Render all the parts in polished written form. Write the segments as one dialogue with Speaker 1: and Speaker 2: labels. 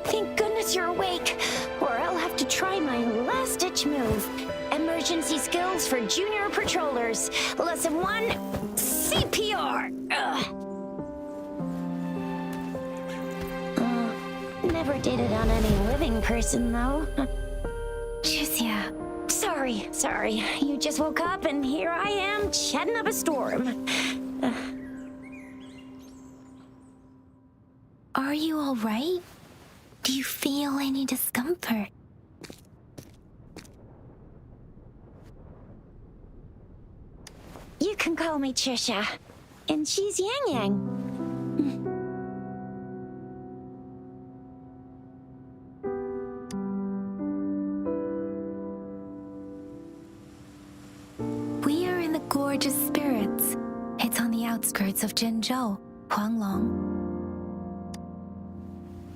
Speaker 1: Thank goodness you're awake, or I'll have to try my last-ditch move. Emergency skills for junior patrollers. Lesson 1, CPR. Never did it on any living person, though. Juicia. Sorry. You just woke up, and here I am, chatting up a storm.
Speaker 2: Are you all right? Do you feel any discomfort?
Speaker 1: You can call me Trisha, and she's Yang Yang.
Speaker 2: We are in the Gorgeous Spirits. It's on the outskirts of Jinzhou, Huanglong.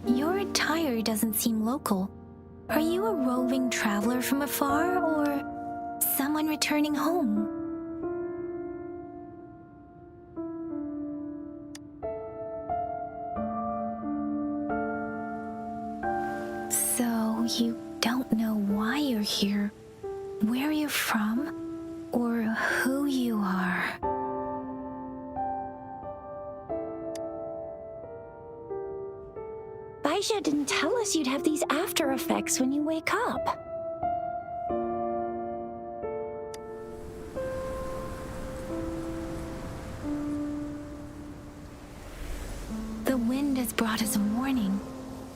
Speaker 2: Your attire doesn't seem local. Are you a roving traveler from afar, or someone returning home? So, you don't know why you're here, where you're from, or who you are.
Speaker 1: Baisha didn't tell us you'd have these after effects when you wake up.
Speaker 2: The wind has brought us a warning.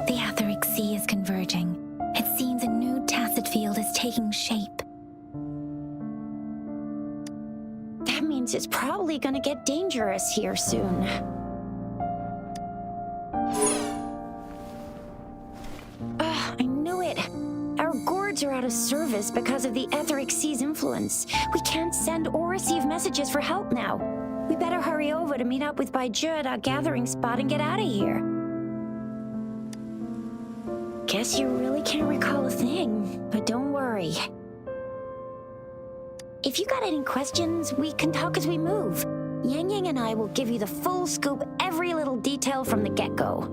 Speaker 2: The Etheric Sea is converging. It seems a new tacit field is taking shape.
Speaker 1: That means it's probably gonna get dangerous here soon. I knew it. Our gourds are out of service because of the Etheric Sea's influence. We can't send or receive messages for help now. We better hurry over to meet up with Baiju at our gathering spot and get out of here. Guess you really can't recall a thing, but don't worry. If you got any questions, we can talk as we move. Yang Yang and I will give you the full scoop, every little detail from the get-go.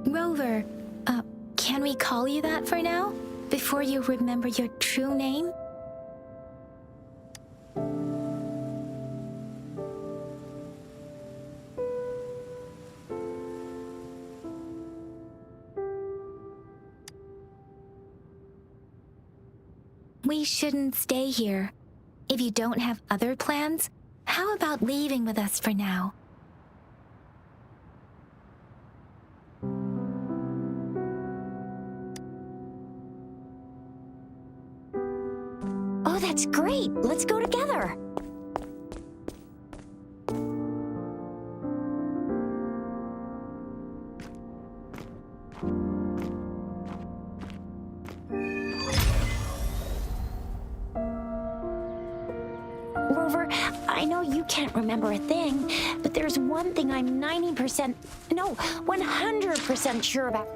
Speaker 2: Rover, can we call you that for now? Before you remember your true name? We shouldn't stay here. If you don't have other plans, how about leaving with us for now?
Speaker 1: Oh, that's great. Let's go together. Rover, I know you can't remember a thing, but there's one thing I'm 100% sure about.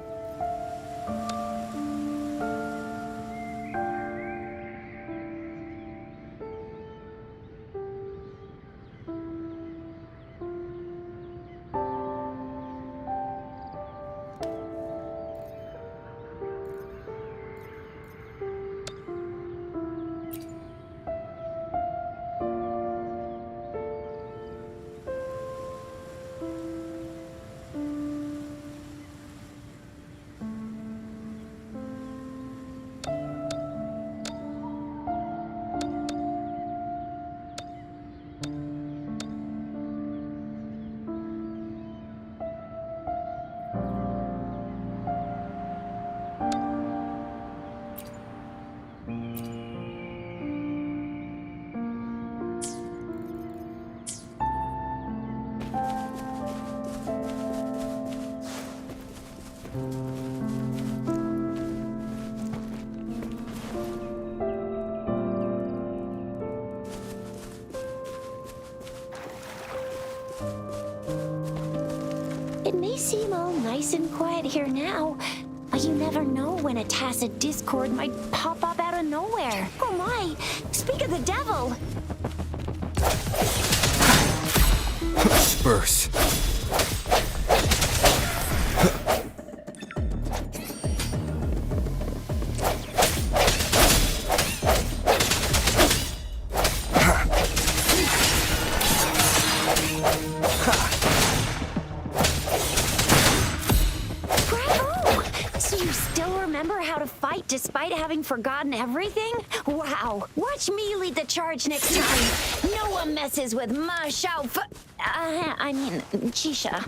Speaker 1: It may seem all nice and quiet here now, but you never know when a tacit discord might pop up out of nowhere. Oh my! Speak of the devil!
Speaker 3: Burst.
Speaker 1: You still remember how to fight despite having forgotten everything? Wow. Watch me lead the charge next time. No one messes with Ma Shao Chisha.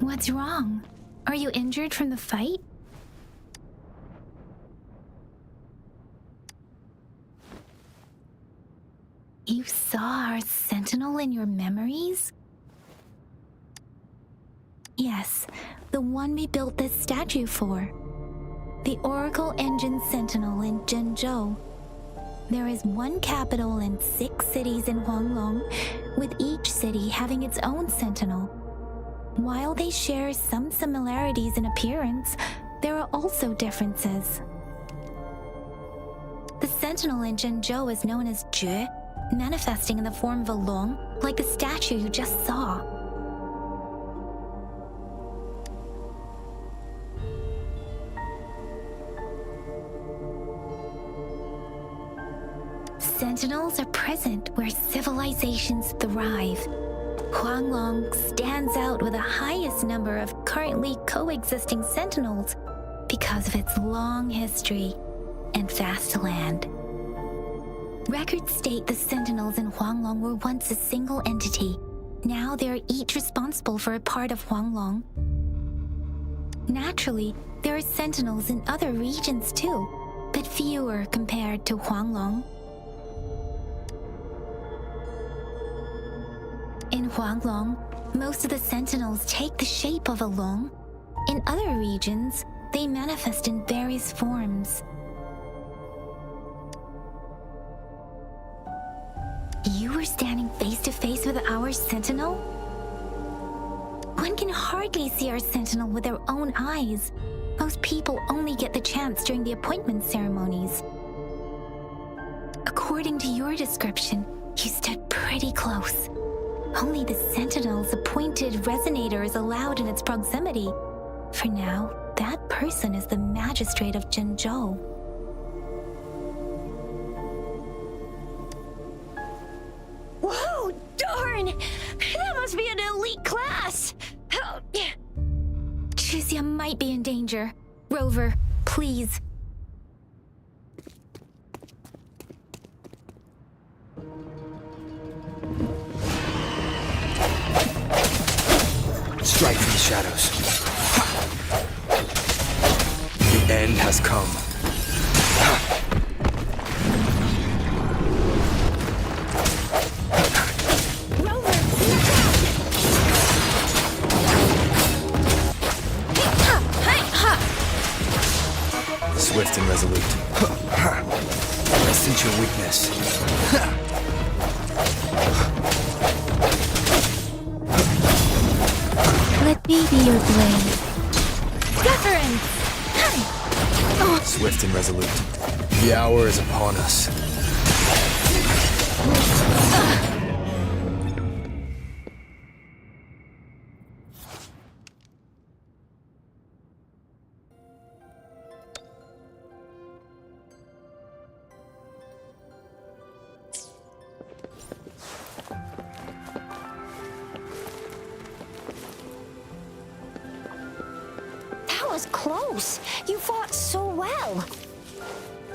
Speaker 2: What's wrong? Are you injured from the fight? You saw our sentinel in your memories? Yes, the one we built this statue for. The Oracle Engine Sentinel in Zhenzhou. There is one capital and 6 cities in Huanglong, with each city having its own sentinel. While they share some similarities in appearance, there are also differences. The sentinel in Zhenzhou is known as Jue, manifesting in the form of a long, like the statue you just saw. Sentinels are present where civilizations thrive. Huanglong stands out with the highest number of currently coexisting sentinels because of its long history and vast land. Records state the sentinels in Huanglong were once a single entity. Now they are each responsible for a part of Huanglong. Naturally, there are sentinels in other regions too, but fewer compared to Huanglong. In Huanglong, most of the sentinels take the shape of a long. In other regions, they manifest in various forms. You were standing face to face with our sentinel? One can hardly see our sentinel with their own eyes. Most people only get the chance during the appointment ceremonies. According to your description, you stood pretty close. Only the sentinel's appointed resonator is allowed in its proximity. For now, that person is the magistrate of Zhenzhou.
Speaker 1: Whoa, darn! That must be an elite class!
Speaker 2: Chizia might be in danger. Rover, please.
Speaker 3: Strike from the shadows. The end has come.
Speaker 1: Rover, look out!
Speaker 3: Swift and resolute. I sense your weakness.
Speaker 2: Let me be your blade. Wuthering!
Speaker 3: Swift and resolute. The hour is upon us.
Speaker 1: Was close. You fought so well.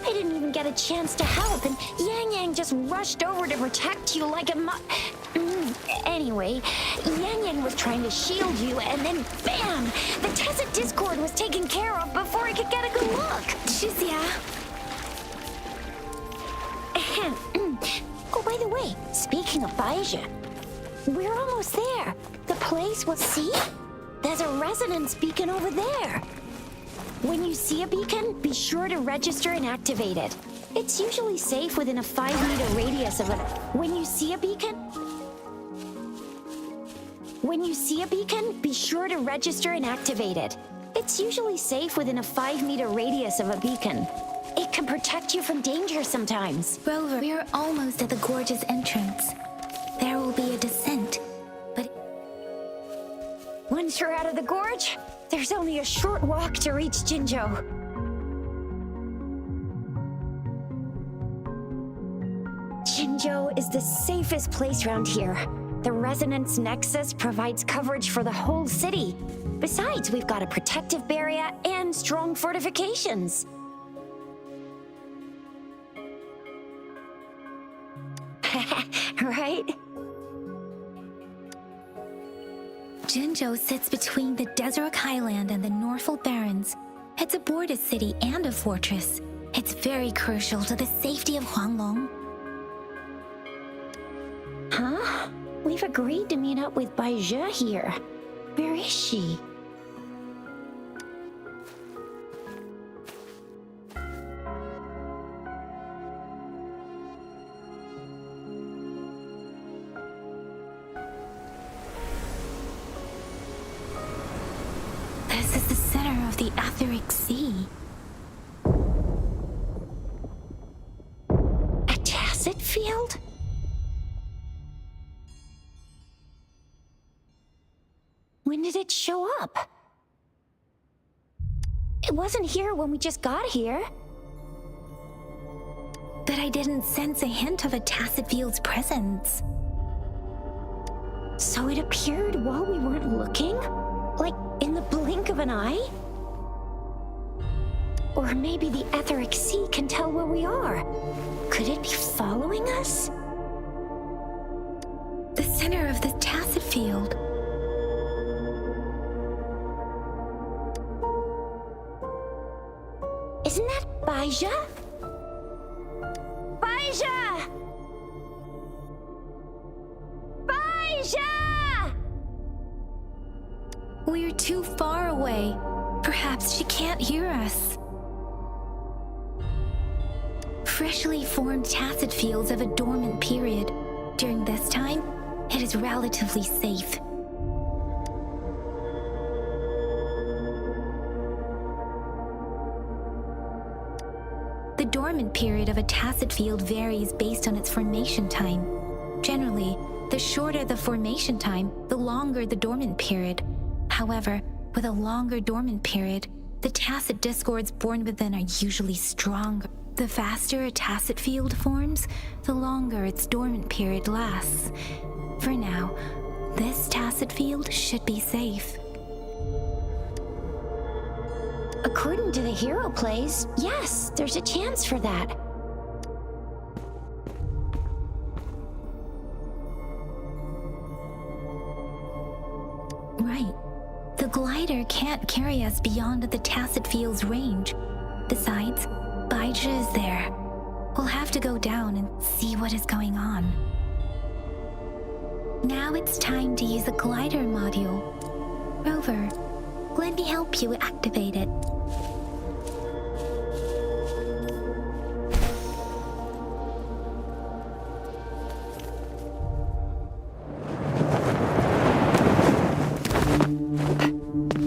Speaker 1: I didn't even get a chance to help, and Yang Yang just rushed over to protect you like a Anyway, Yang Yang was trying to shield you, and then bam! The Tezza Discord was taken care of before I could get a good look.
Speaker 2: Chizia.
Speaker 1: Oh, by the way, speaking of Baija, we're almost there. The place was... See? There's a resonance beacon over there. When you see a beacon, be sure to register and activate it. It's usually safe within a 5-meter radius of it. When you see a beacon, be sure to register and activate it. It's usually safe within a 5-meter radius of a beacon. It can protect you from danger sometimes.
Speaker 2: Rover, we are almost at the gorge's entrance. There will be a descent, but
Speaker 1: Once you're out of the gorge, there's only a short walk to reach Jinzhou. Jinzhou is the safest place around here. The resonance nexus provides coverage for the whole city. Besides, we've got a protective barrier and strong fortifications. Right?
Speaker 2: Jinzhou sits between the Desert Highland and the Norfolk Barrens. It's a border city and a fortress. It's very crucial to the safety of Huanglong.
Speaker 1: Huh? We've agreed to meet up with Bai Zhe here. Where is she?
Speaker 2: This is the center of the Etheric Sea.
Speaker 1: A tacit field? When did it show up? It wasn't here when we just got here.
Speaker 2: But I didn't sense a hint of a tacit field's presence.
Speaker 1: So it appeared while we weren't looking? Like in the blink of an eye? Or maybe the Etheric Sea can tell where we are. Could it be following us?
Speaker 2: The center of the tacit field.
Speaker 1: Isn't that Bai Zhe? Bai Zhe! Bai Zhe!
Speaker 2: We're too far away. Perhaps she can't hear us. Freshly formed tacit fields have a dormant period. During this time, it is relatively safe. The dormant period of a tacit field varies based on its formation time. Generally, the shorter the formation time, the longer the dormant period. However, with a longer dormant period, the tacit discords born within are usually stronger. The faster a tacit field forms, the longer its dormant period lasts. For now, this tacit field should be safe.
Speaker 1: According to the hero plays, yes, there's a chance for that.
Speaker 2: Right. The glider can't carry us beyond the tacit field's range. Besides, Bai Zhe is there. We'll have to go down and see what is going on. Now it's time to use the glider module. Rover, let me help you activate it.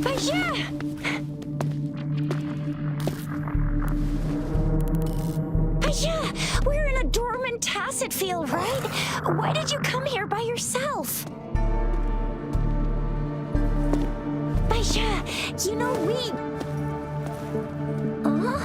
Speaker 1: Bai Zhe! Bai Zhe! We're in a dormant tacit field, right? Why did you come here by yourself? Bai Zhe, you know we... Huh?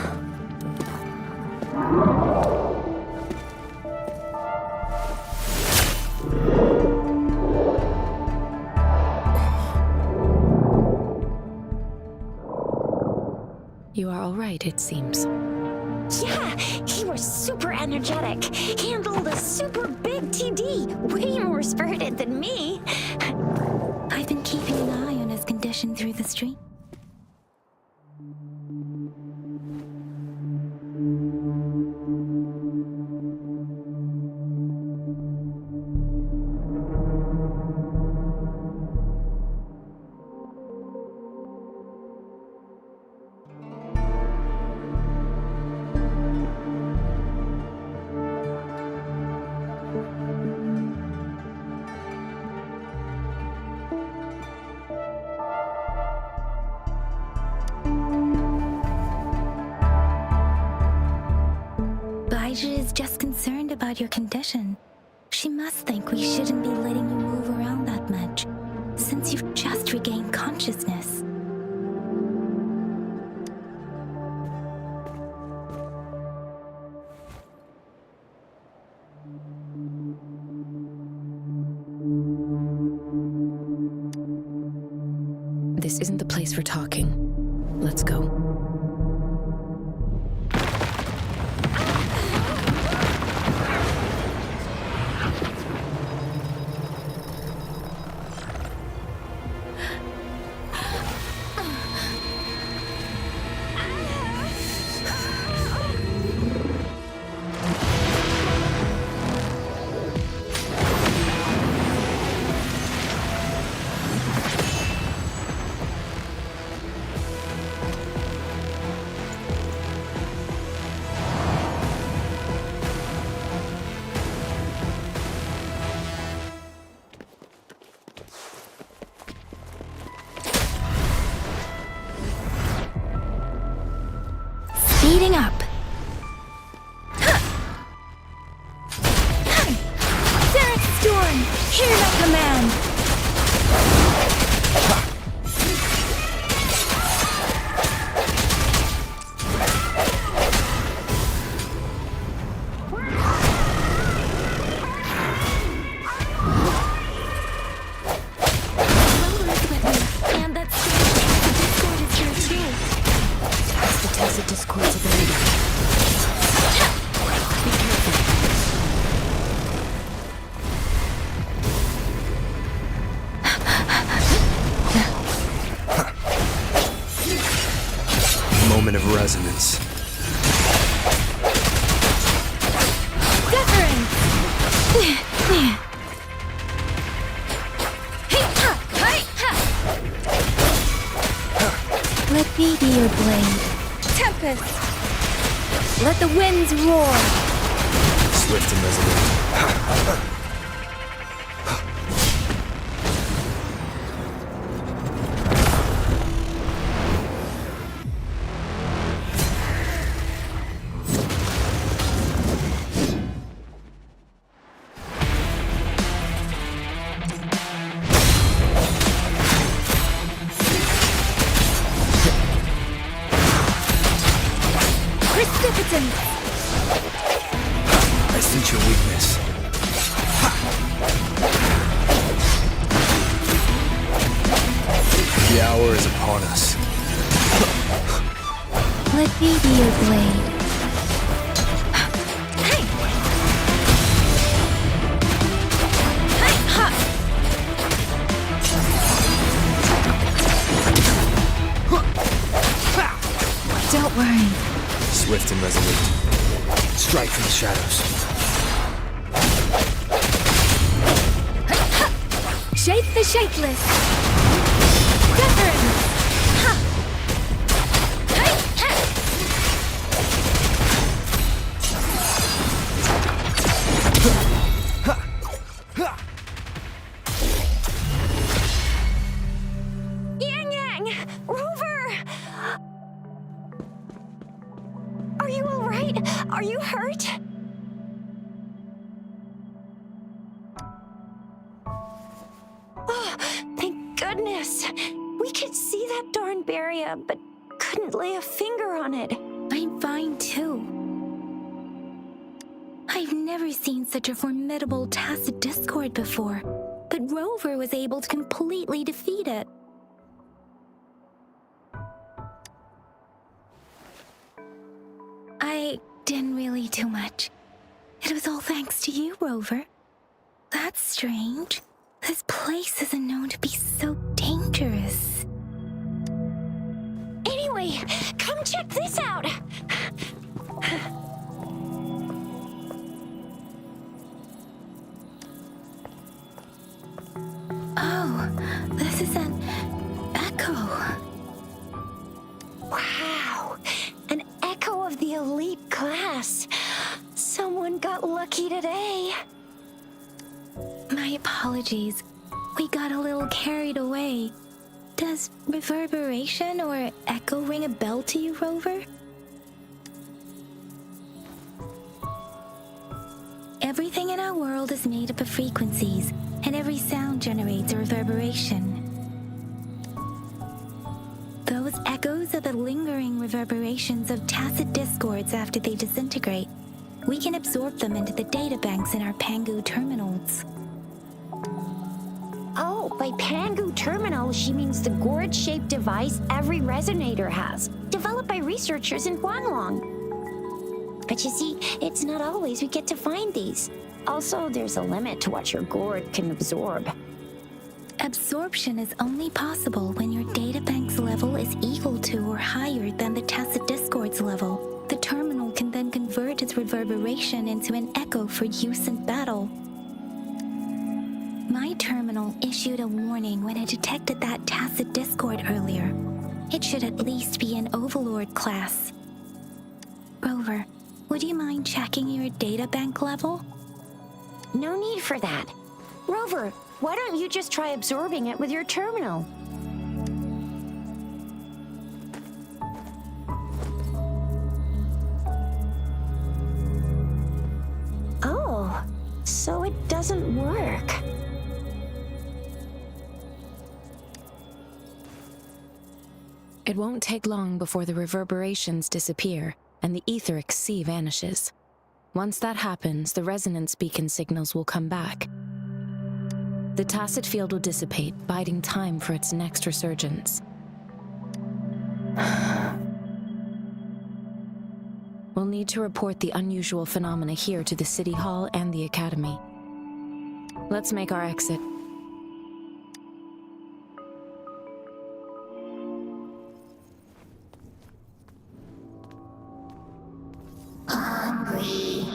Speaker 4: You are all right, it seems.
Speaker 1: Yeah, he was super energetic. Handled a super big TD. Way more spirited than me.
Speaker 2: I've been keeping an eye on his condition through the stream. Elijah is just concerned about your condition. She must think we shouldn't be letting you move around that much, since you've just regained consciousness.
Speaker 4: This isn't the place for talking. Let's go.
Speaker 2: Speeding up. Derek Storm, hear my command. And that Discord is here too.
Speaker 1: That's the tacit discord's ability. Be careful.
Speaker 3: Moment of resonance.
Speaker 2: Wuthering! Let me be your blade. Tempest! Let the winds roar!
Speaker 3: Swift and resolute.
Speaker 2: Precipitant!
Speaker 3: I sense your weakness. The hour is upon us.
Speaker 2: Let me be your blade. Don't worry.
Speaker 3: Swift and resolute. Strike from the shadows.
Speaker 2: Shape the shapeless. Wuthering!
Speaker 1: Yang Yang! Rover! Are you all right? Are you hurt? Oh, thank goodness. We could see that darn barrier, but couldn't lay a finger on it.
Speaker 2: I'm fine too. I've never seen such a formidable tacit discord before, but Rover was able to completely defeat it. I didn't really do much. It was all thanks to you, Rover. That's strange. This place isn't known to be so dangerous.
Speaker 1: Anyway, come check this out.
Speaker 2: Oh, this is an echo.
Speaker 1: Wow, an echo of the elite class. Someone got lucky today.
Speaker 2: My apologies. We got a little carried away. Does reverberation or echo ring a bell to you, Rover? Everything in our world is made up of frequencies, and every sound generates a reverberation. Those echoes are the lingering reverberations of tacit discords after they disintegrate. We can absorb them into the databanks in our Pangu terminals.
Speaker 1: Oh, by Pangu terminal, she means the gourd-shaped device every resonator has, developed by researchers in Huanglong. But you see, it's not always we get to find these. Also, there's a limit to what your gourd can absorb.
Speaker 2: Absorption is only possible when your databank's level is equal to or higher than the tacit discord's level. The terminal can then convert its reverberation into an echo for use in battle. My terminal issued a warning when it detected that tacit discord earlier. It should at least be an Overlord class. Rover, would you mind checking your databank level?
Speaker 1: No need for that. Rover, why don't you just try absorbing it with your terminal? Oh, so it doesn't work.
Speaker 4: It won't take long before the reverberations disappear and the etheric sea vanishes. Once that happens, the resonance beacon signals will come back. The tacit field will dissipate, biding time for its next resurgence. We'll need to report the unusual phenomena here to the City Hall and the Academy. Let's make our exit.
Speaker 1: Hungry.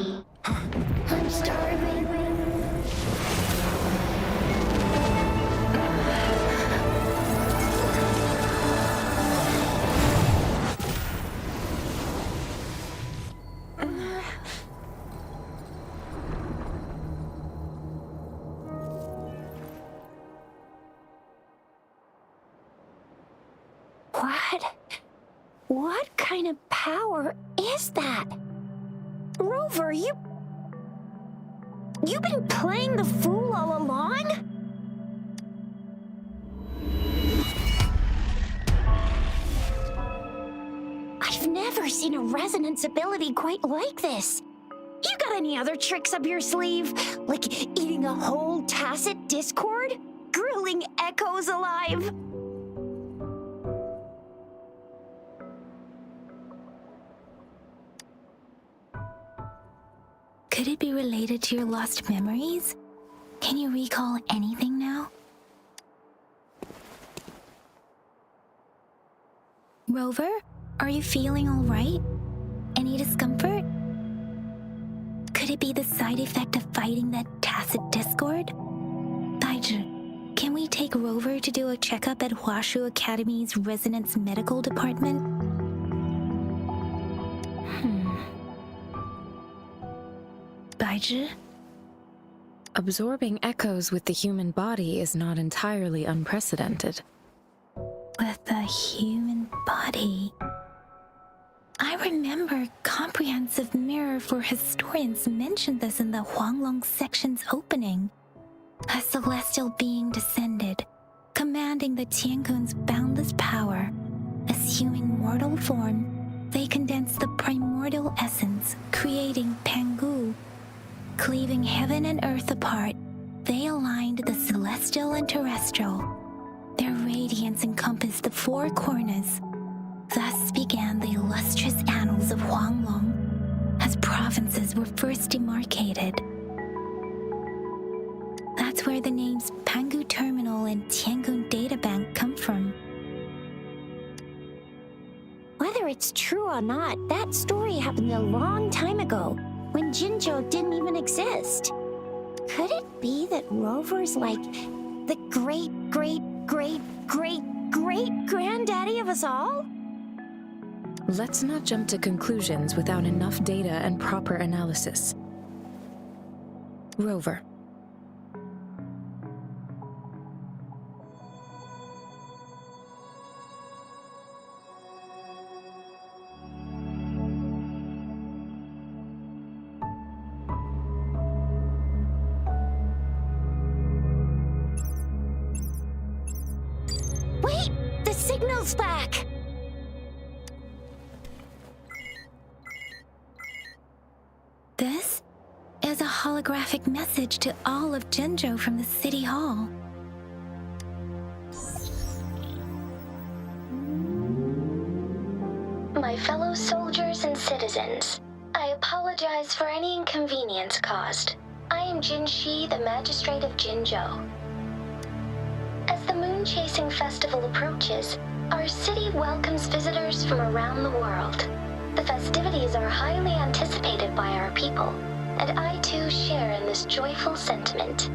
Speaker 1: I'm starving. What kind of power is that? Rover, you've been playing the fool all along? I've never seen a resonance ability quite like this. You got any other tricks up your sleeve? Like eating a whole tacit discord? Grilling echoes alive?
Speaker 2: Could it be related to your lost memories? Can you recall anything now? Rover, are you feeling all right? Any discomfort? Could it be the side effect of fighting that tacit discord? Daiju, can we take Rover to do a checkup at Huashu Academy's Resonance Medical Department? Daiju?
Speaker 4: Absorbing echoes with the human body is not entirely unprecedented.
Speaker 2: With the human body. I remember Comprehensive Mirror for Historians mentioned this in the Huanglong section's opening. A celestial being descended, commanding the Tiankun's boundless power. Assuming mortal form, they condensed the primordial essence, creating Pangu. Cleaving heaven and earth apart, they aligned the celestial and terrestrial. Their radiance encompassed the four corners. Thus began the illustrious annals of Huanglong, as provinces were first demarcated. That's where the names Pangu Terminal and Tiangun Databank come from.
Speaker 1: Whether it's true or not, that story happened a long time ago, when Jinzhou didn't even exist. Could it be that Rover's like the great-great-great-great-great-granddaddy of us all?
Speaker 4: Let's not jump to conclusions without enough data and proper analysis. Rover.
Speaker 1: signal's back!
Speaker 2: This is a holographic message to all of Jinzhou from the City Hall.
Speaker 5: My fellow soldiers and citizens, I apologize for any inconvenience caused. I am Jin Shi, the Magistrate of Jinzhou. As the Moon Chasing Festival approaches, our city welcomes visitors from around the world. The festivities are highly anticipated by our people, and I too share in this joyful sentiment.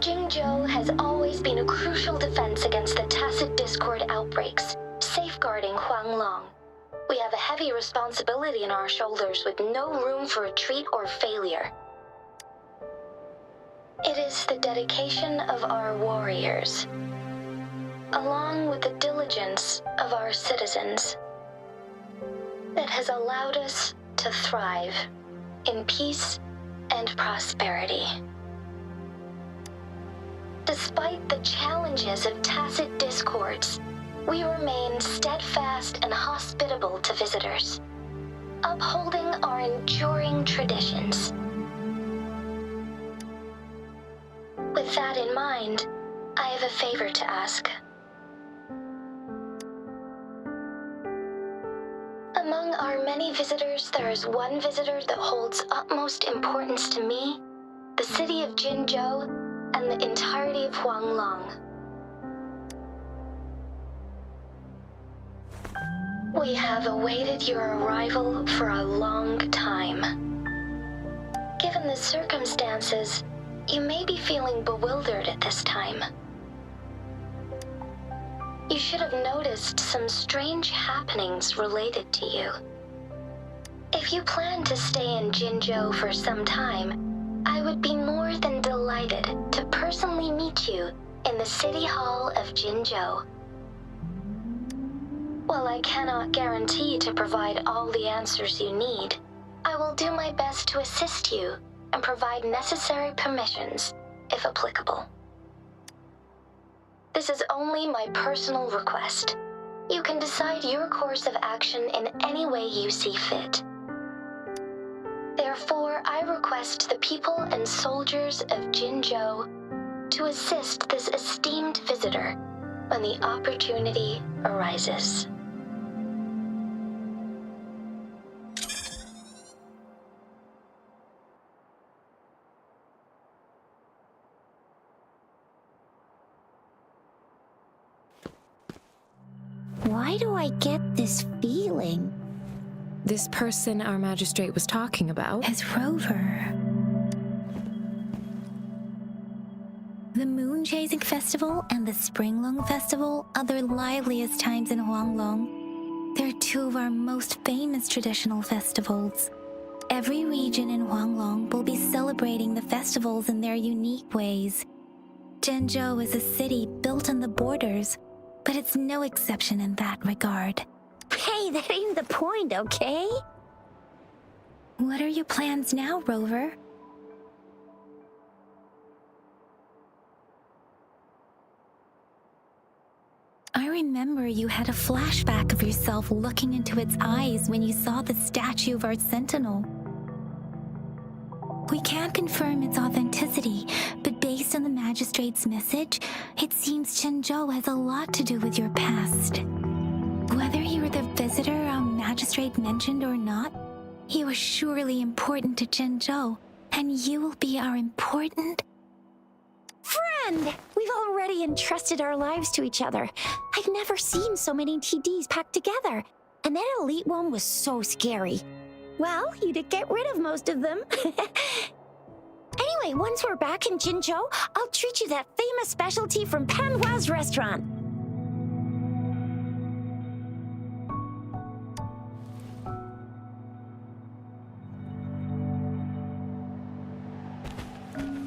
Speaker 5: Jinzhou has always been a crucial defense against the tacit discord outbreaks, safeguarding Huanglong. We have a heavy responsibility on our shoulders with no room for retreat or failure. It is the dedication of our warriors, along with the diligence of our citizens, that has allowed us to thrive in peace and prosperity. Despite the challenges of tacit discords, we remain steadfast and hospitable to visitors, upholding our enduring traditions. With that in mind, I have a favor to ask. Among our many visitors, there is one visitor that holds utmost importance to me, the city of Jinzhou, and the entirety of Huanglong. We have awaited your arrival for a long time. Given the circumstances, you may be feeling bewildered at this time. You should have noticed some strange happenings related to you. If you plan to stay in Jinzhou for some time, I would be more than delighted to personally meet you in the City Hall of Jinzhou. While I cannot guarantee to provide all the answers you need, I will do my best to assist you and provide necessary permissions, if applicable. This is only my personal request. You can decide your course of action in any way you see fit. Therefore, I request the people and soldiers of Jinzhou to assist this esteemed visitor when the opportunity arises.
Speaker 1: Why do I get this feeling?
Speaker 4: This person our magistrate was talking about?
Speaker 2: As Rover. The Moon Chasing Festival and the Springlong Festival are the liveliest times in Huanglong. They're two of our most famous traditional festivals. Every region in Huanglong will be celebrating the festivals in their unique ways. Jinzhou is a city built on the borders, but it's no exception in that regard.
Speaker 1: Hey, that ain't the point, okay?
Speaker 2: What are your plans now, Rover? I remember you had a flashback of yourself looking into its eyes when you saw the statue of our sentinel. We can't confirm its authenticity, but based on the magistrate's message, it seems Jinzhou has a lot to do with your past. Whether you were the visitor our magistrate mentioned or not, you are surely important to Jinzhou, and you will be our important
Speaker 1: Friend! We've already entrusted our lives to each other. I've never seen so many TDs packed together, and that elite one was so scary. Well, you did get rid of most of them. Anyway, once we're back in Jinzhou, I'll treat you that famous specialty from Panhua's restaurant.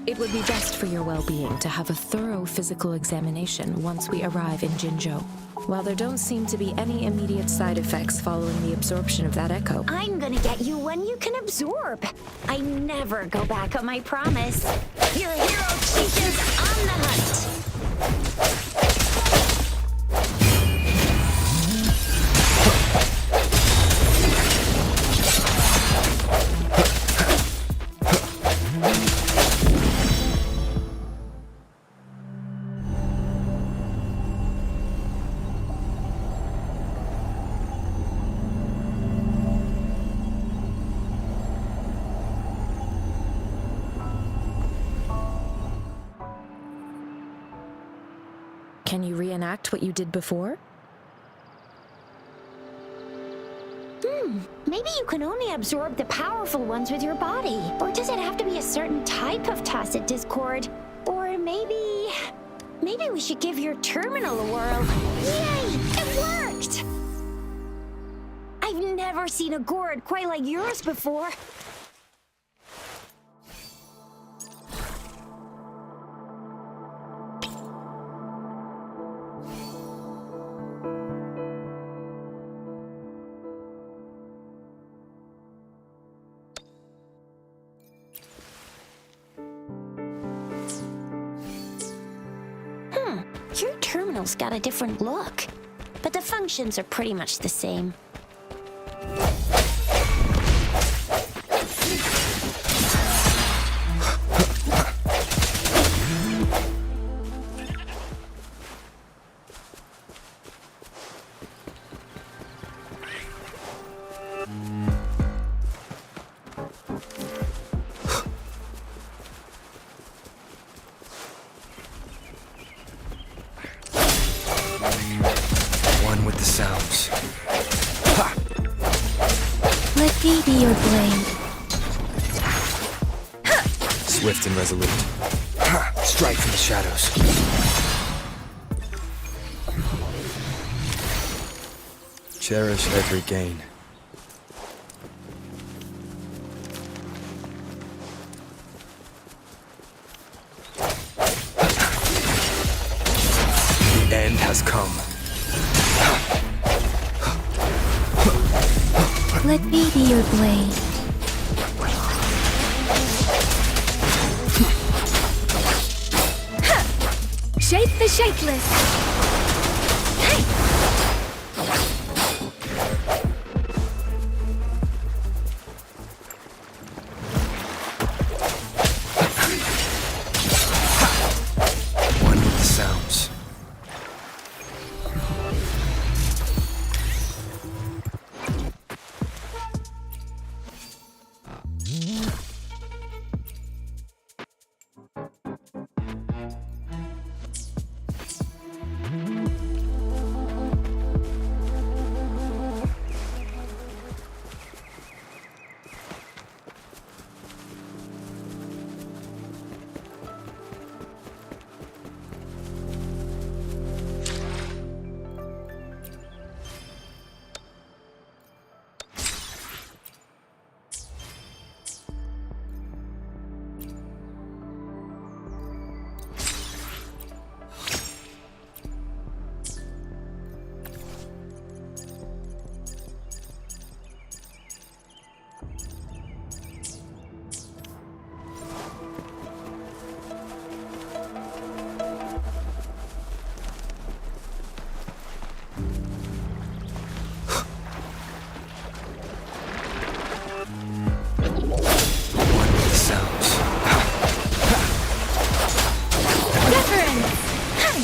Speaker 4: It would be best for your well-being to have a thorough physical examination once we arrive in Jinzhou. While there don't seem to be any immediate side effects following the absorption of that echo.
Speaker 1: I'm gonna get you one you can absorb. I never go back on my promise. Your hero chief is on the hunt.
Speaker 4: Can you reenact what you did before?
Speaker 1: Maybe you can only absorb the powerful ones with your body. Or does it have to be a certain type of tacit discord? Or maybe we should give your terminal a whirl. Yay! It worked! I've never seen a gourd quite like yours before. Your terminal's got a different look, but the functions are pretty much the same.
Speaker 3: One with the sounds. Ha!
Speaker 2: Let me be your blade.
Speaker 3: Swift and resolute. Ha! Strike from the shadows. Cherish every gain. The end has come.
Speaker 2: Let me be your blade. Shape the shapeless.
Speaker 3: One with the sounds.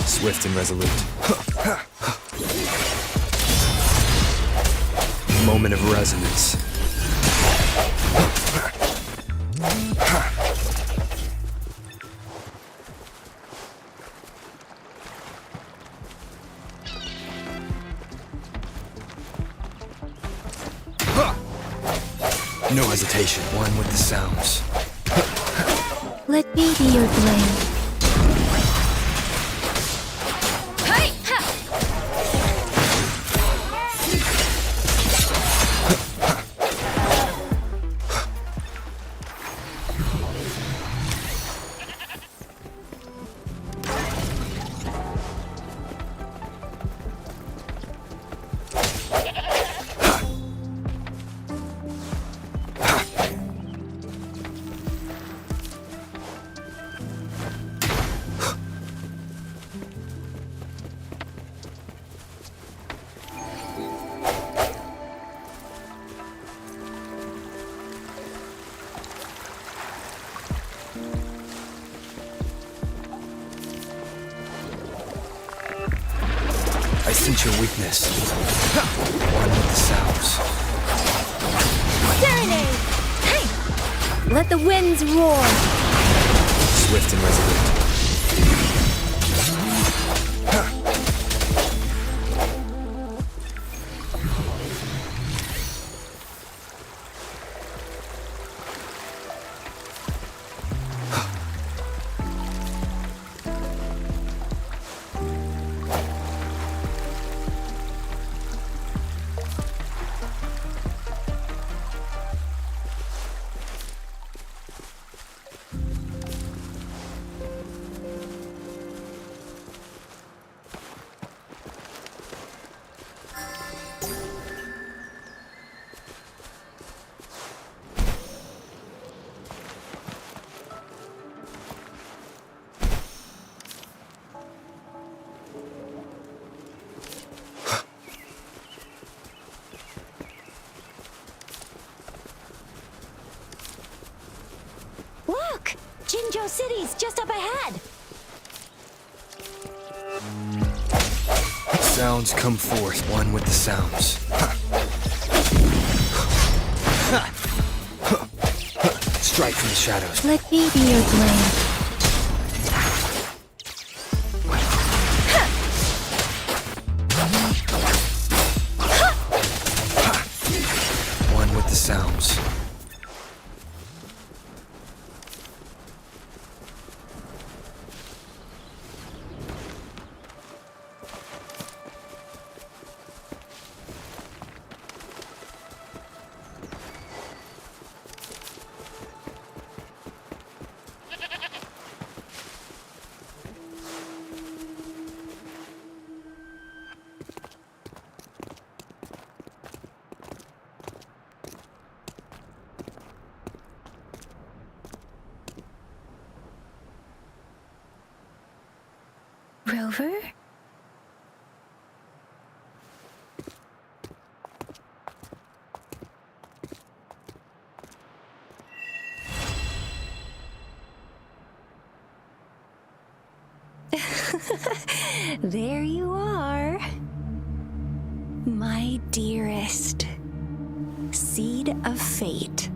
Speaker 3: Swift and resolute. Moment of resonance. No hesitation. One with the sounds.
Speaker 2: Let me be your blade.
Speaker 3: I sense your weakness. One with the sounds.
Speaker 2: Serenade! Hey! Let the winds roar!
Speaker 3: Swift and resolute.
Speaker 1: Jinzhou City's just up ahead.
Speaker 3: Sounds come forth, one with the sounds. Strike from the shadows.
Speaker 2: Let me be your blade.
Speaker 3: One with the sounds.
Speaker 2: Rover? There you are. My dearest. Seed of fate.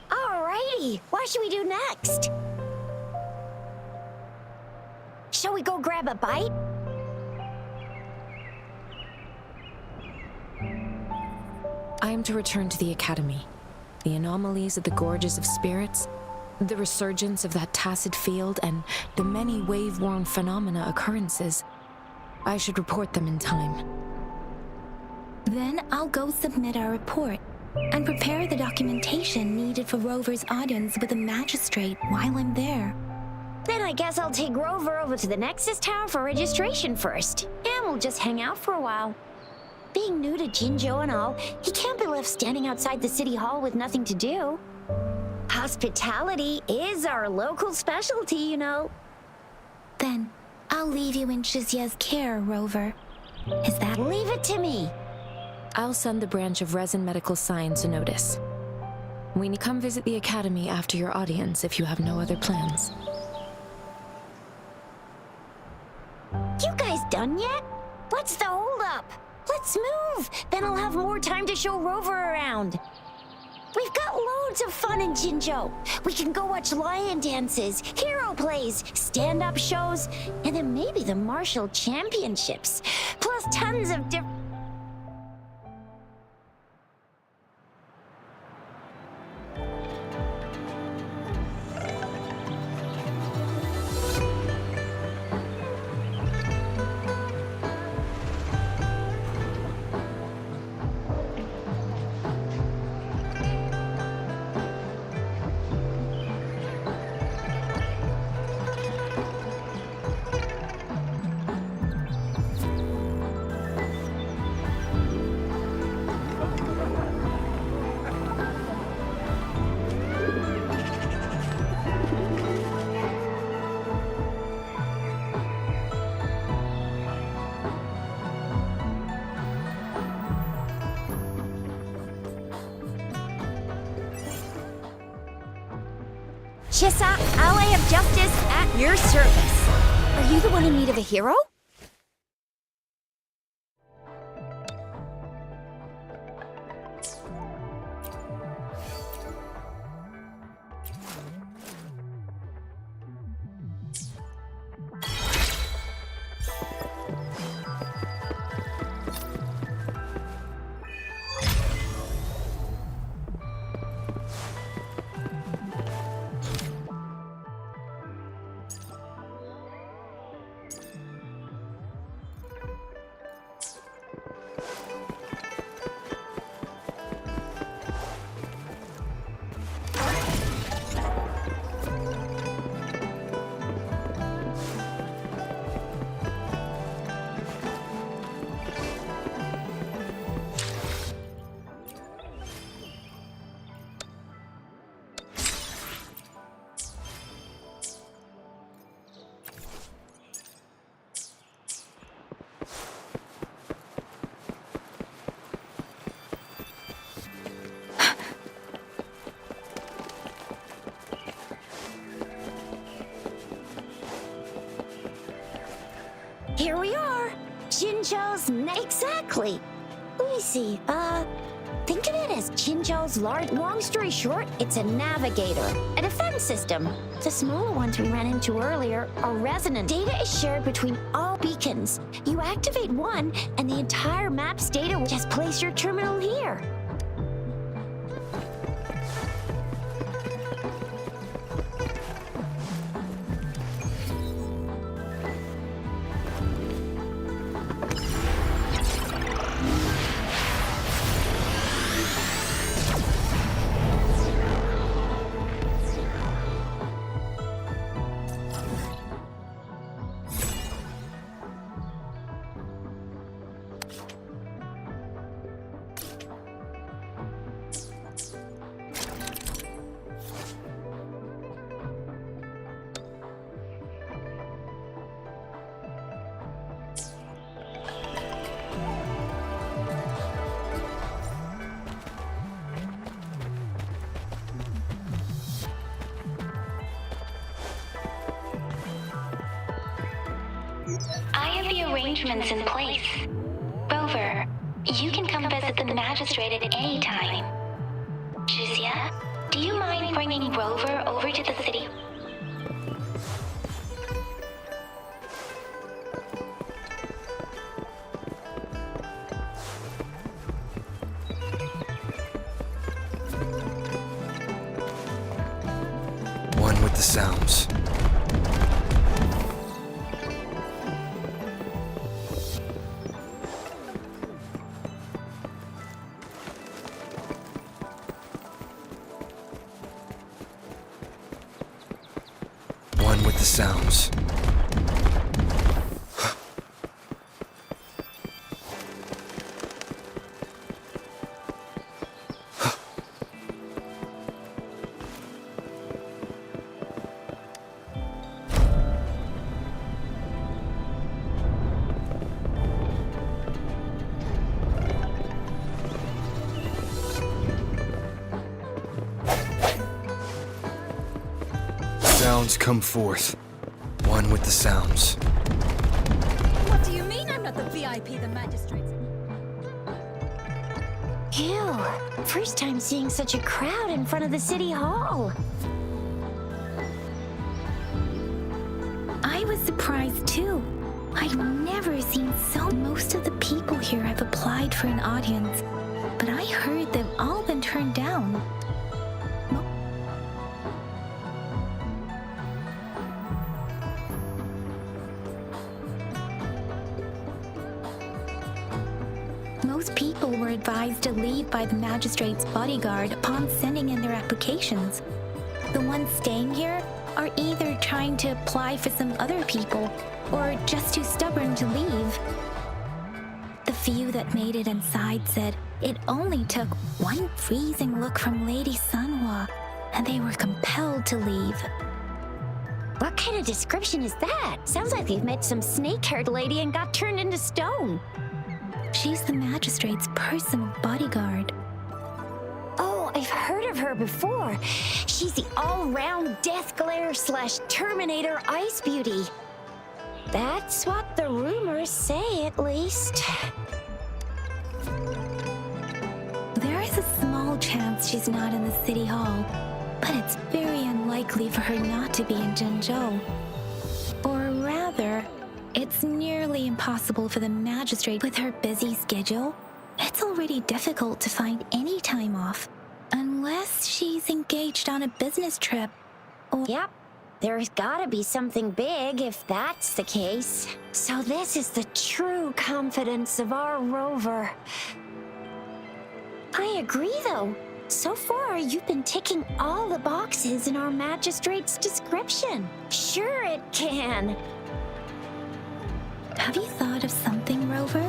Speaker 1: Alrighty, what should we do next? Shall we go grab a bite?
Speaker 4: I am to return to the Academy. The anomalies of the Gorges of Spirits, the resurgence of that tacit field, and the many wave-worn phenomena occurrences. I should report them in time.
Speaker 2: Then I'll go submit our report and prepare the documentation needed for Rover's audience with the magistrate while I'm there.
Speaker 1: Then I guess I'll take Rover over to the Nexus Tower for registration first, and we'll just hang out for a while. Being new to Jinzhou and all, he can't be left standing outside the city hall with nothing to do. Hospitality is our local specialty, you know.
Speaker 2: Then I'll leave you in Shizia's care, Rover. Is that...
Speaker 1: Leave it to me.
Speaker 4: I'll send the branch of Resin Medical Science a notice. We can come visit the Academy after your audience if you have no other plans.
Speaker 1: You guys done yet? What's the holdup? Let's move! Then I'll have more time to show Rover around. We've got loads of fun in Jinzhou. We can go watch lion dances, hero plays, stand-up shows, and then maybe the martial championships. Plus tons of different... Chissa, ally of justice at your service. Are you the one in need of a hero? Jinzhou's exactly. Let me see. Think of it as Jinzhou's long story short, it's a navigator, a defense system. The smaller ones we ran into earlier are resonant. Data is shared between all beacons. You activate one, and the entire map's data will just place your terminal here.
Speaker 5: I have the arrangements in place. Rover, you can come visit the magistrate at any time. Jizia, do you mind bringing Rover over to the city?
Speaker 3: One with the sounds. One with the sounds. Sounds come forth. One with the sounds.
Speaker 6: What do you mean I'm not the VIP the magistrates?
Speaker 1: Ew, first time seeing such a crowd in front of the city hall.
Speaker 2: I was surprised too. I've never seen so. Most of the people here have applied for an audience, but I heard they've all been turned down. Most people were advised to leave by the magistrate's bodyguard upon sending in their applications. The ones staying here are either trying to apply for some other people or just too stubborn to leave. The few that made it inside said it only took one freezing look from Lady Sanhua and they were compelled to leave.
Speaker 1: What kind of description is that? Sounds like they've met some snake-haired lady and got turned into stone.
Speaker 2: She's the magistrate's personal bodyguard.
Speaker 1: Oh, I've heard of her before. She's the all-round Death Glare / Terminator Ice Beauty. That's what the rumors say, at least.
Speaker 2: There is a small chance she's not in the city hall, but it's very unlikely for her not to be in Jinzhou. Or rather, it's nearly impossible for the magistrate with her busy schedule. It's already difficult to find any time off, unless she's engaged on a business trip. Or
Speaker 1: Yep, there's gotta be something big if that's the case. So this is the true confidence of our Rover. I agree, though. So far, you've been ticking all the boxes in our magistrate's description. Sure it can.
Speaker 2: have you thought of something, Rover?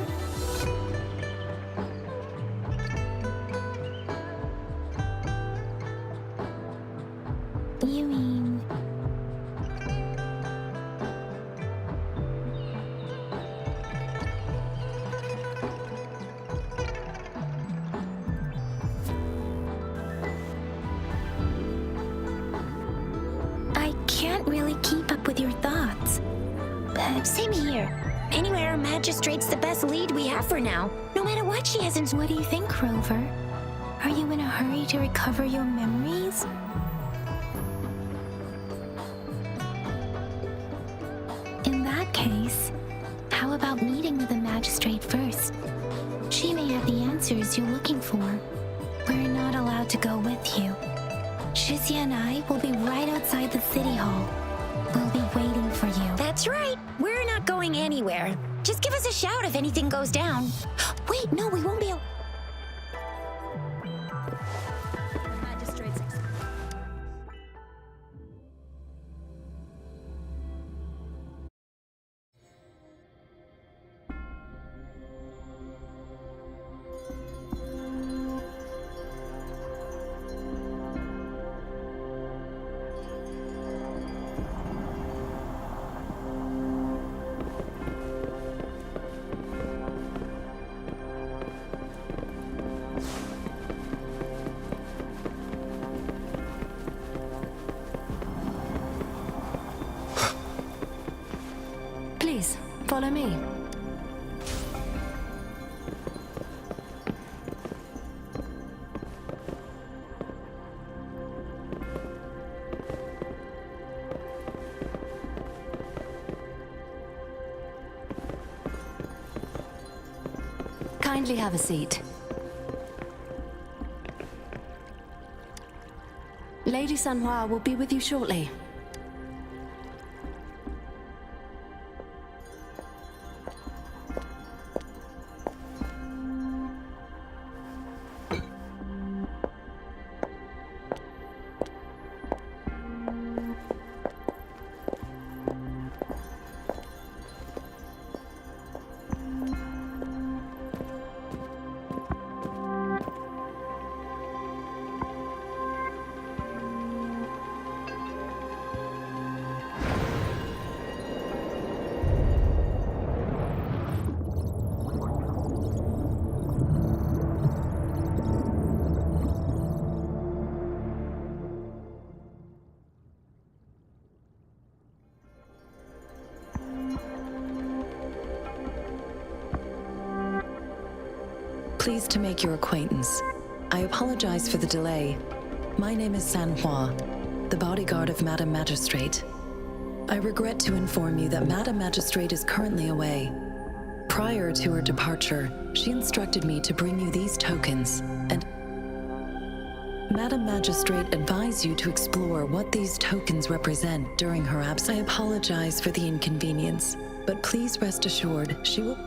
Speaker 2: You mean... I can't really keep up with your thoughts. But
Speaker 1: Same here. Anyway, our magistrate's the best lead we have for now. No matter what, she hasn't.
Speaker 2: What do you think, Rover? Are you in a hurry to recover your memories? In that case, how about meeting with the magistrate first? She may have the answers you're looking for. We're not allowed to go with you. Shizia and I will be right outside the city hall. We'll be waiting for you.
Speaker 1: That's right. We're not going anywhere. Just give us a shout if anything goes down. Wait, no, we won't be able...
Speaker 6: Magistrate's
Speaker 4: Please, follow me. Kindly have a seat. Lady Sanhua will be with you shortly.
Speaker 7: Pleased to make your acquaintance. I apologize for the delay. My name is Sanhua, the bodyguard of Madam Magistrate. I regret to inform you that Madam Magistrate is currently away. Prior to her departure, she instructed me to bring you these tokens, and Madam Magistrate advised you to explore what these tokens represent during her absence. I apologize for the inconvenience, but please rest assured she will...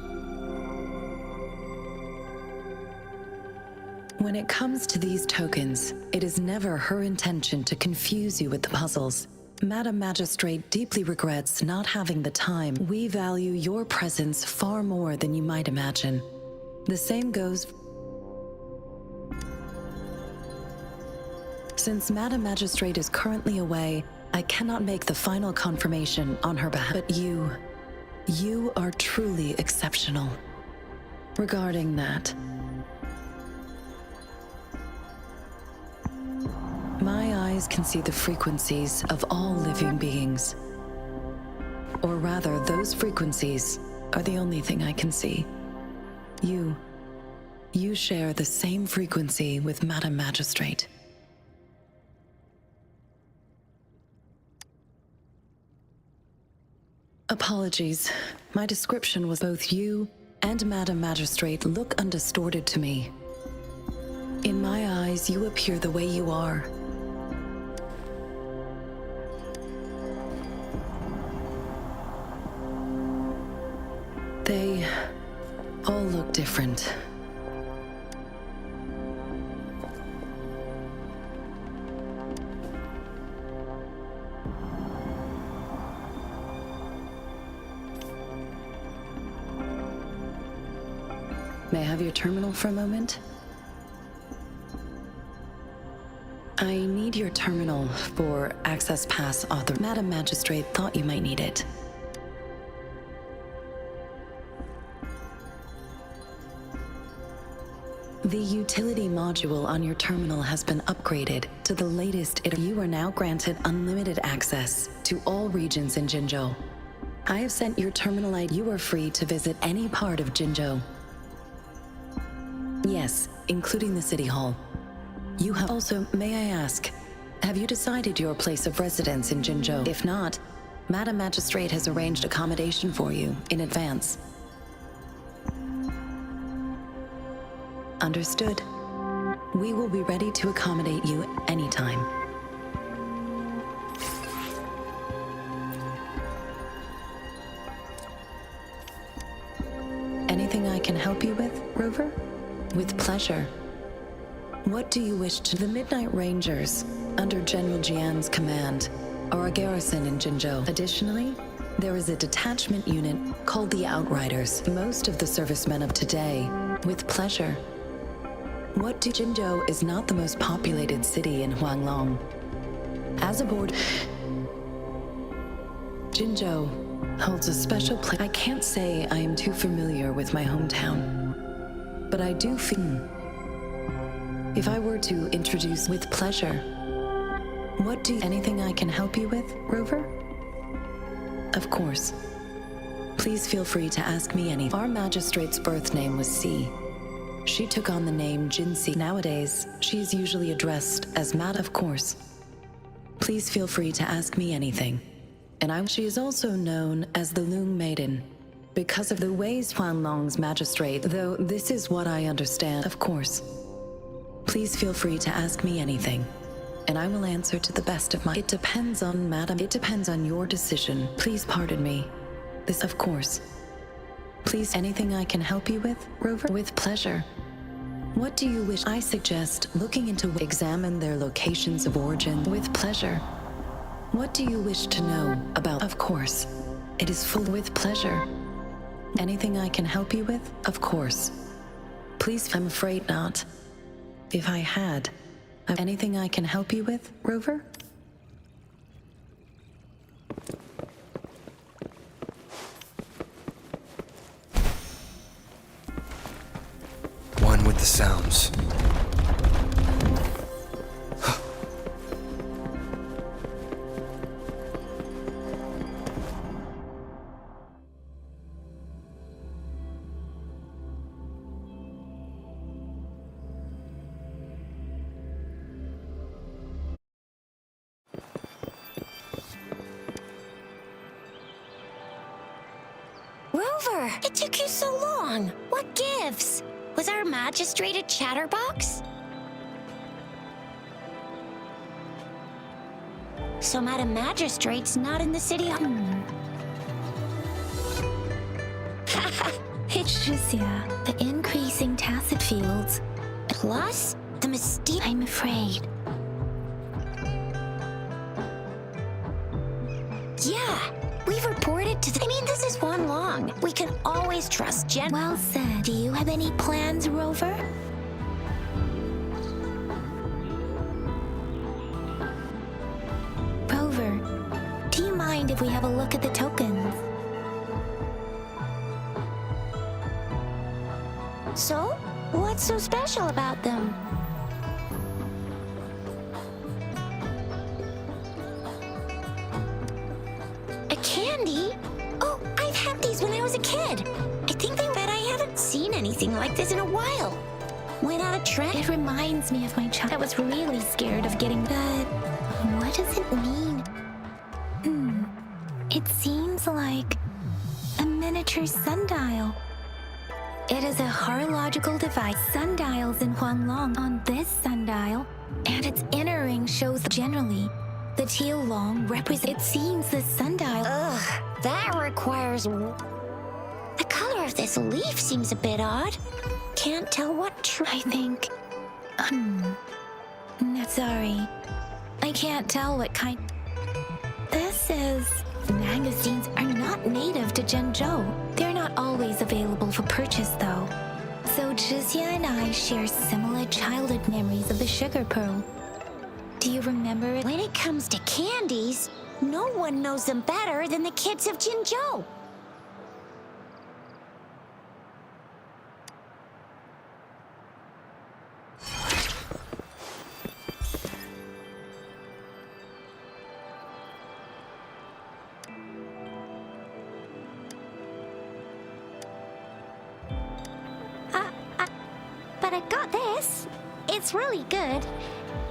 Speaker 7: When it comes to these tokens, it is never her intention to confuse you with the puzzles. Madam Magistrate deeply regrets not having the time. We value your presence far more than you might imagine. The same goes... Since Madam Magistrate is currently away, I cannot make the final confirmation on her behalf. But you are truly exceptional. Regarding that, my eyes can see the frequencies of all living beings. Or rather, those frequencies are the only thing I can see. You share the same frequency with Madam Magistrate. Apologies. My description was both you and Madam Magistrate look undistorted to me. In my eyes, you appear the way you are. They all look different. May I have your terminal for a moment? I need your terminal for access pass author. Madam Magistrate thought you might need it. The utility module on your terminal has been upgraded to the latest. You are now granted unlimited access to all regions in Jinzhou. I have sent your terminal ID. You are free to visit any part of Jinzhou. Yes, including the City Hall. You have also, may I ask, have you decided your place of residence in Jinzhou? If not, Madam Magistrate has arranged accommodation for you in advance. Understood. We will be ready to accommodate you anytime. Anything I can help you with, Rover? With pleasure. What do you wish to? The Midnight Rangers, under General Jian's command, are a garrison in Jinzhou. Additionally, there is a detachment unit called the Outriders. Most of the servicemen of today, with pleasure. What do? Jinzhou is not the most populated city in Huanglong. As a board, Jinzhou holds a special place. I can't say I am too familiar with my hometown, but I do feel. If I were to introduce with pleasure, what do? Anything I can help you with, Rover? Of course. Please feel free to ask me anything. Our magistrate's birth name was Si. She took on the name Jinsi. Nowadays, she is usually addressed as Mad. Of course. Please feel free to ask me anything. She is also known as the Loong Maiden, because of the ways Huanglong's magistrate, though this is what I understand. Of course. Please feel free to ask me anything, and I will answer to the best of my. It depends on, Madam. It depends on your decision. Please pardon me. This, of course. Please, anything I can help you with, Rover? With pleasure. What do you wish? I suggest looking into. Examine their locations of origin. With pleasure. What do you wish to know about? Of course. It is full. With pleasure. Anything I can help you with? Of course. Please, I'm afraid not. If I had. Anything I can help you with, Rover?
Speaker 3: One with the sounds.
Speaker 1: Rover, it took you so long. What gives? Was our magistrate a chatterbox? So Madam Magistrate's not in the city.
Speaker 2: It's just, yeah, the increasing tacit fields.
Speaker 1: Plus, the mystique.
Speaker 2: I'm afraid.
Speaker 1: Yeah, we've reported to the. I mean, this is one long. We can always trust Jen.
Speaker 2: Well said. Do you have any plans, Rover? Rover, do you mind if we have a look at the tokens?
Speaker 1: So, what's so special about them? A candy? Oh, I've had these when I was a kid. I think they bet I haven't seen anything like this in a while. Went out of trend.
Speaker 2: It reminds me of my child. I was really scared of getting that. What does it mean? It seems like a miniature sundial. It is a horological device. Sundials in Huanglong on this sundial, and its inner ring shows generally. The teal long represents. It seems the sundial.
Speaker 1: Ugh, that requires. The color of this leaf seems a bit odd. Can't tell what
Speaker 2: I think. Sorry. I can't tell what kind. This says magazines are not native to Zhengzhou. They're not always available for purchase, though. So Zhizia and I share similar childhood memories of the sugar pearl. Do you remember it?
Speaker 1: When it comes to candies, no one knows them better than the kids of Jinzhou.
Speaker 2: but I've got this. It's really good.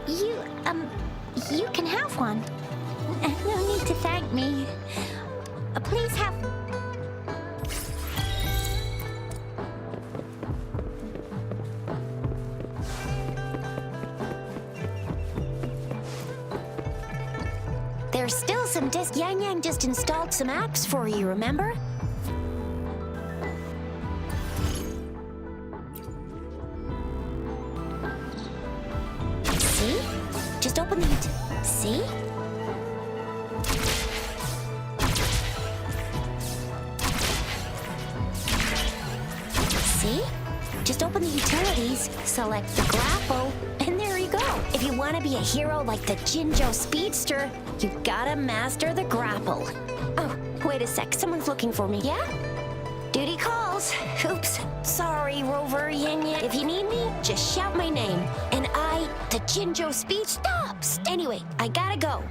Speaker 2: You can have one. No need to thank me. Please have...
Speaker 1: There's still some disc. Yang Yang just installed some apps for you, remember? See? Just open the see? See? Just open the utilities, select the grapple, and there you go. If you want to be a hero like the Jinjo Speedster, you gotta master the grapple. Oh, wait a sec. Someone's looking for me, yeah? Duty calls. Oops. Sorry, Rover, Yang Yang. If you need me, just shout my name. And the Jinjo Speed, stops. Anyway, I gotta go.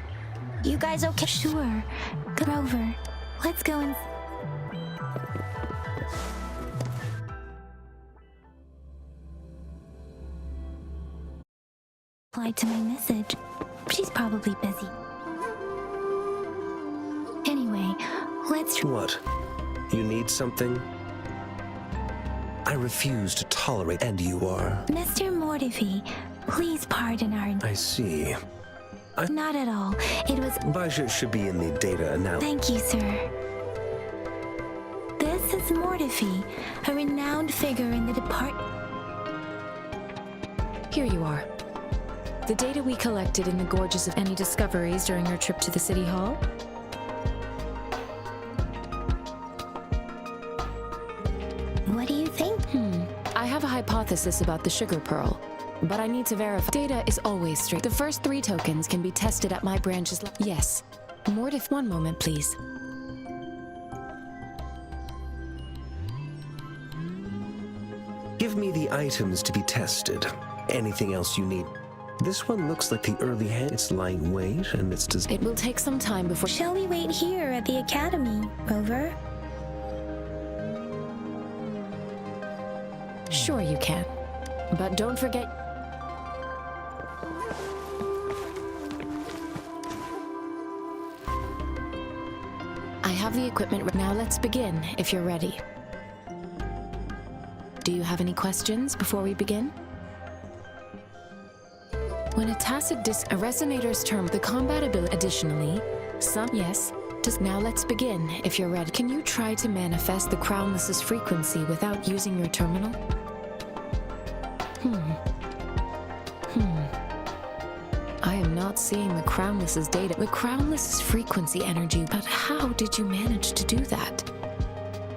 Speaker 1: You guys okay?
Speaker 2: Sure. Grover, let's go and... Replied to my message. She's probably busy. Anyway, let's...
Speaker 8: What? You need something? I refuse to tolerate, and you are.
Speaker 2: Mr. Mortifi, please pardon our...
Speaker 8: I see.
Speaker 2: Not at all. It was...
Speaker 8: Baja should be in the data analysis.
Speaker 2: Thank you, sir. This is Mortifi, a renowned figure in the department.
Speaker 4: Here you are. The data we collected in the gorges of any discoveries during your trip to the City Hall?
Speaker 2: What do you think?
Speaker 4: I have a hypothesis about the sugar pearl, but I need to verify. Data is always straight. The first 3 tokens can be tested at my branch's lab. Yes. Mortif, one moment, please.
Speaker 8: Give me the items to be tested. Anything else you need. This one looks like the early hand. It's lightweight and it's
Speaker 4: It will take some time before...
Speaker 2: Shall we wait here at the academy, Rover?
Speaker 4: Sure you can. But don't forget... I have the equipment. Now let's begin, if you're ready. Do you have any questions before we begin? When a tacit a resonator's term, the combat ability. Additionally, yes. Now let's begin, if you're ready. Can you try to manifest the Crownless's frequency without using your terminal? I am not seeing the Crownless's data. The Crownless's frequency energy, but how did you manage to do that?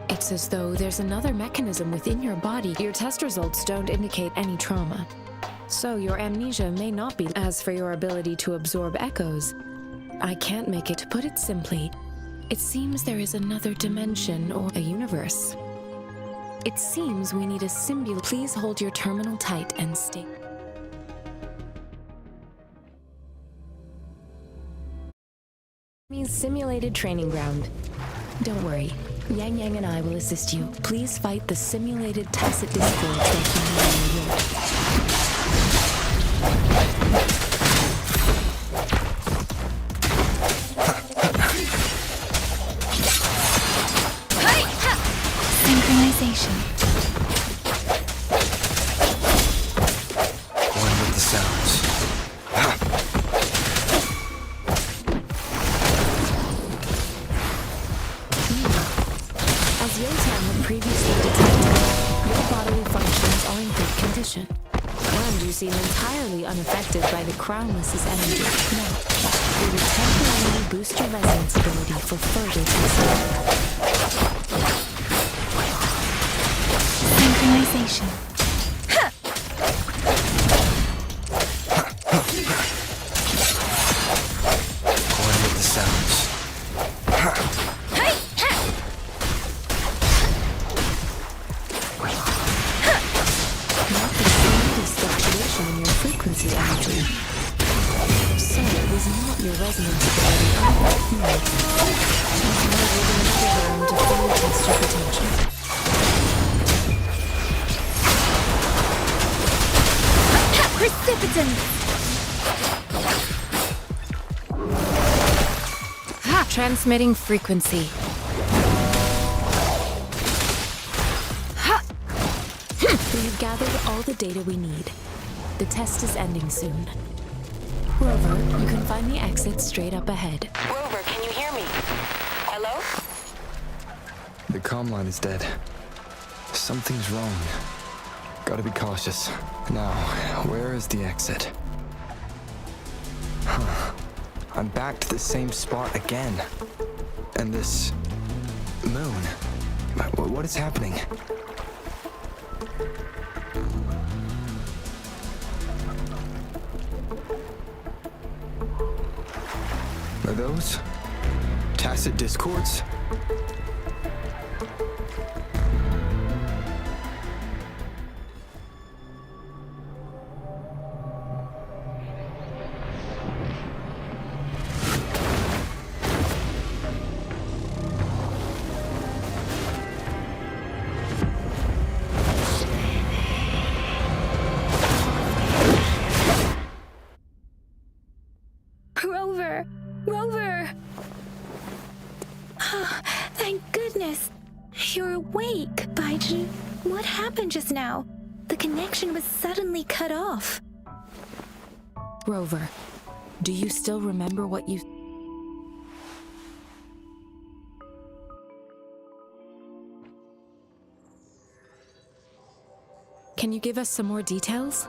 Speaker 4: It's as though there's another mechanism within your body. Your test results don't indicate any trauma. So your amnesia may not be. As for your ability to absorb echoes, I can't make it. To put it simply, it seems there is another dimension or a universe. It seems we need a symbiote. Please hold your terminal tight and stay. Simulated training ground. Don't worry. Yang Yang and I will assist you. Please fight the simulated tacit discords that you know in your
Speaker 2: Synchronization.
Speaker 3: One with the sounds.
Speaker 4: As Yotam had previously detected, your bodily functions are in good condition. And you seem entirely unaffected by the Crownless's energy. Now, we will temporarily boost your resonance ability for further testing.
Speaker 2: Synchronization.
Speaker 3: One with the sounds.
Speaker 4: Not the slightest fluctuation in your frequency energy. So it was not your resonance ability either. Now we'll do another round to fully test your potential.
Speaker 6: Precipitance!
Speaker 4: Transmitting frequency. We have gathered all the data we need. The test is ending soon. Rover, you can find the exit straight up ahead.
Speaker 7: Rover, can you hear me? Hello?
Speaker 3: The comm line is dead. Something's wrong. Gotta be cautious. Now, where is the exit? Huh. I'm back to the same spot again. And this moon. What is happening? Are those tacit discords?
Speaker 2: Rover! Rover! Oh, thank goodness! You're awake, Baiju. What happened just now? The connection was suddenly cut off.
Speaker 4: Rover, do you still remember what you... Can you give us some more details?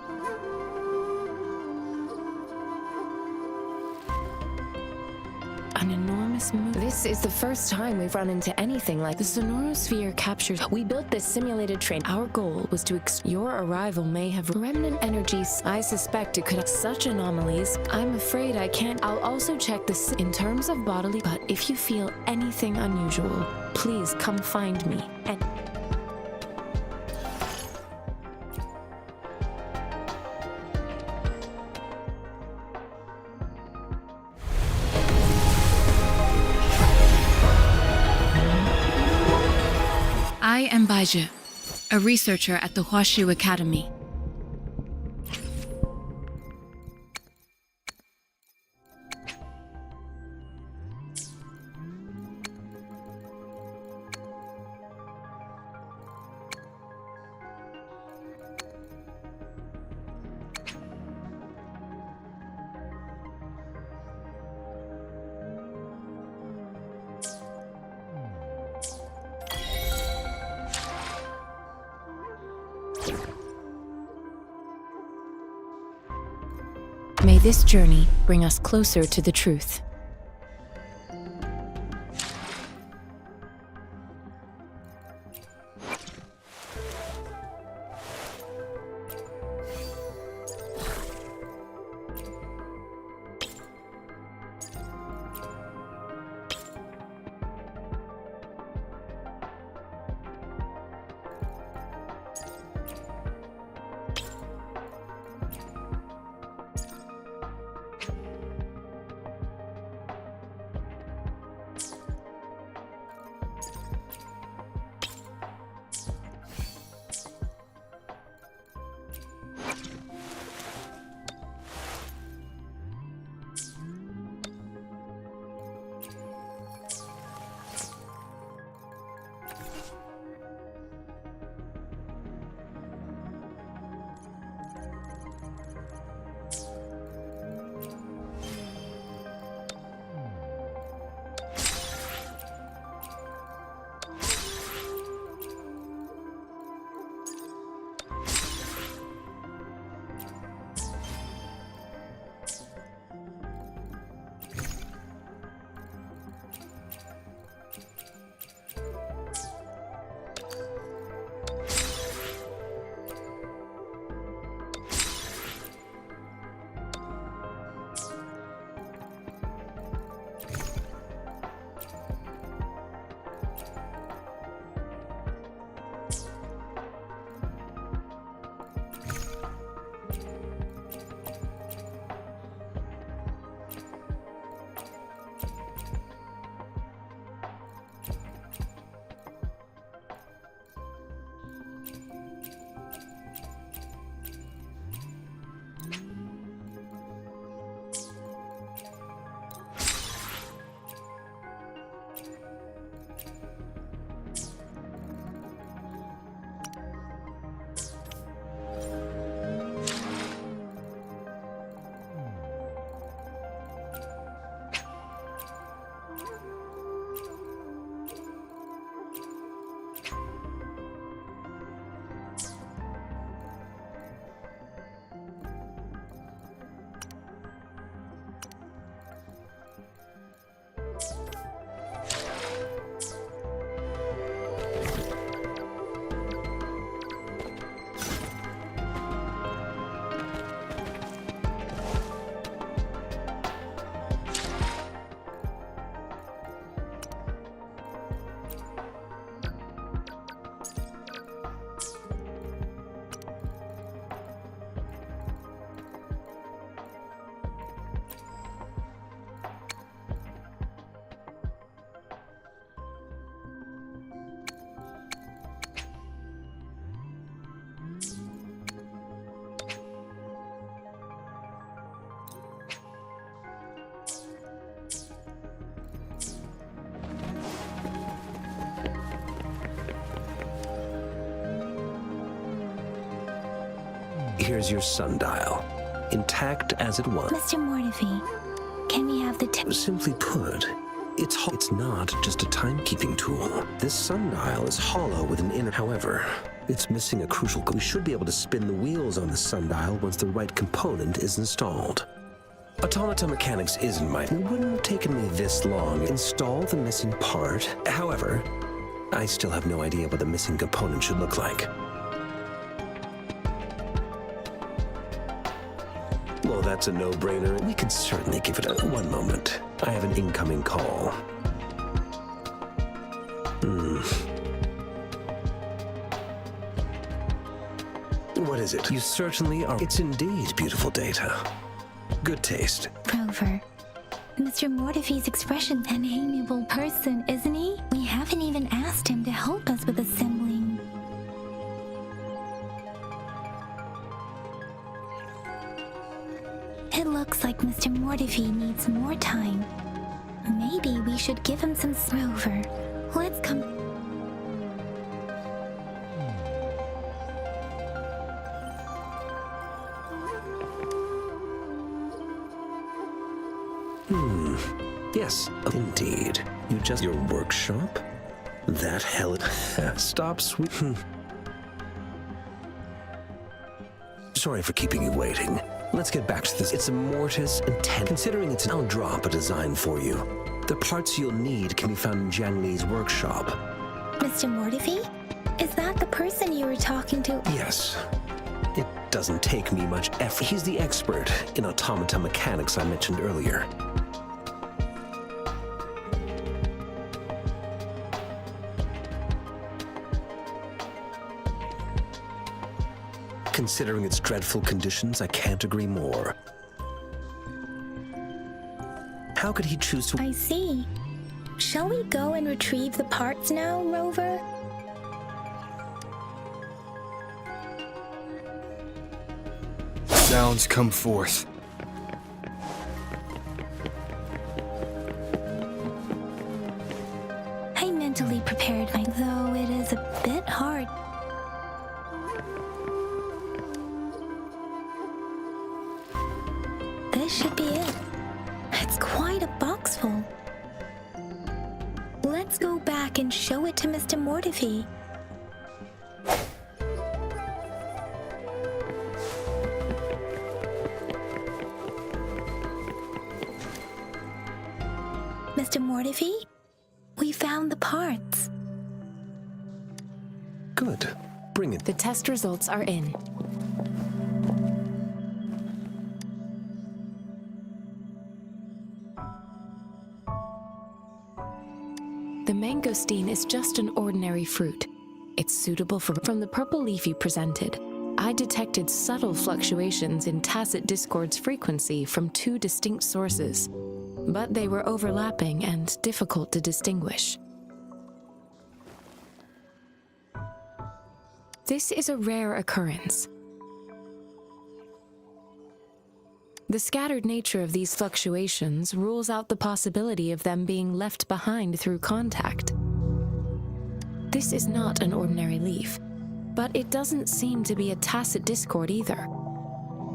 Speaker 4: An enormous moon. This is the first time we've run into anything like the sonorosphere captures. We built this simulated train. Our goal was to your arrival may have remnant energies. I suspect it could have such anomalies. I'm afraid I can't. I'll also check this in terms of bodily, but if you feel anything unusual, please come find me. And
Speaker 9: I am Baiju, a researcher at the Huashu Academy.
Speaker 4: may this journey bring us closer to the truth.
Speaker 8: Here's your sundial, intact as it was.
Speaker 2: Mr. Mortefi, can we have the
Speaker 8: Simply put, it's not just a timekeeping tool. This sundial is hollow with an inner. However, it's missing a crucial. We should be able to spin the wheels on the sundial once the right component is installed. Automata mechanics isn't my. It wouldn't have taken me this long to install the missing part. However, I still have no idea what the missing component should look like. Well, that's a no-brainer. We could certainly give it one moment. I have an incoming call. What is it? You certainly are. It's indeed beautiful data. Good taste.
Speaker 2: Rover, Mr. Mortefi's expression, an amiable person, isn't he? We haven't even asked him to help us with assembling. It looks like Mr. Mortefi needs more time. Maybe we should give him some Rover. Let's come.
Speaker 8: Yes, indeed. You just... Your workshop? That hell... Stop, sweet... Sorry for keeping you waiting. Let's get back to this. It's a mortise and ten. Considering it's... I'll drop a design for you. The parts you'll need can be found in Jiang Li's workshop.
Speaker 2: Mr. Mortefi? Is that the person you were talking to?
Speaker 8: Yes. It doesn't take me much effort. He's the expert in automata mechanics I mentioned earlier. Considering its dreadful conditions, I can't agree more. How could he choose to...
Speaker 2: I see. Shall we go and retrieve the parts now, Rover?
Speaker 3: Sounds come forth.
Speaker 2: I mentally prepared though it is a bit hard. This should be it. It's quite a box full. Let's go back and show it to Mr. Mortefi. Mr. Mortefi, we found the parts.
Speaker 8: Good. Bring it.
Speaker 4: The test results are in. The mangosteen is just an ordinary fruit. It's suitable for... From the purple leaf you presented, I detected subtle fluctuations in tacit discord's frequency from two distinct sources, but they were overlapping and difficult to distinguish. This is a rare occurrence. The scattered nature of these fluctuations rules out the possibility of them being left behind through contact. This is not an ordinary leaf, but it doesn't seem to be a tacit discord either.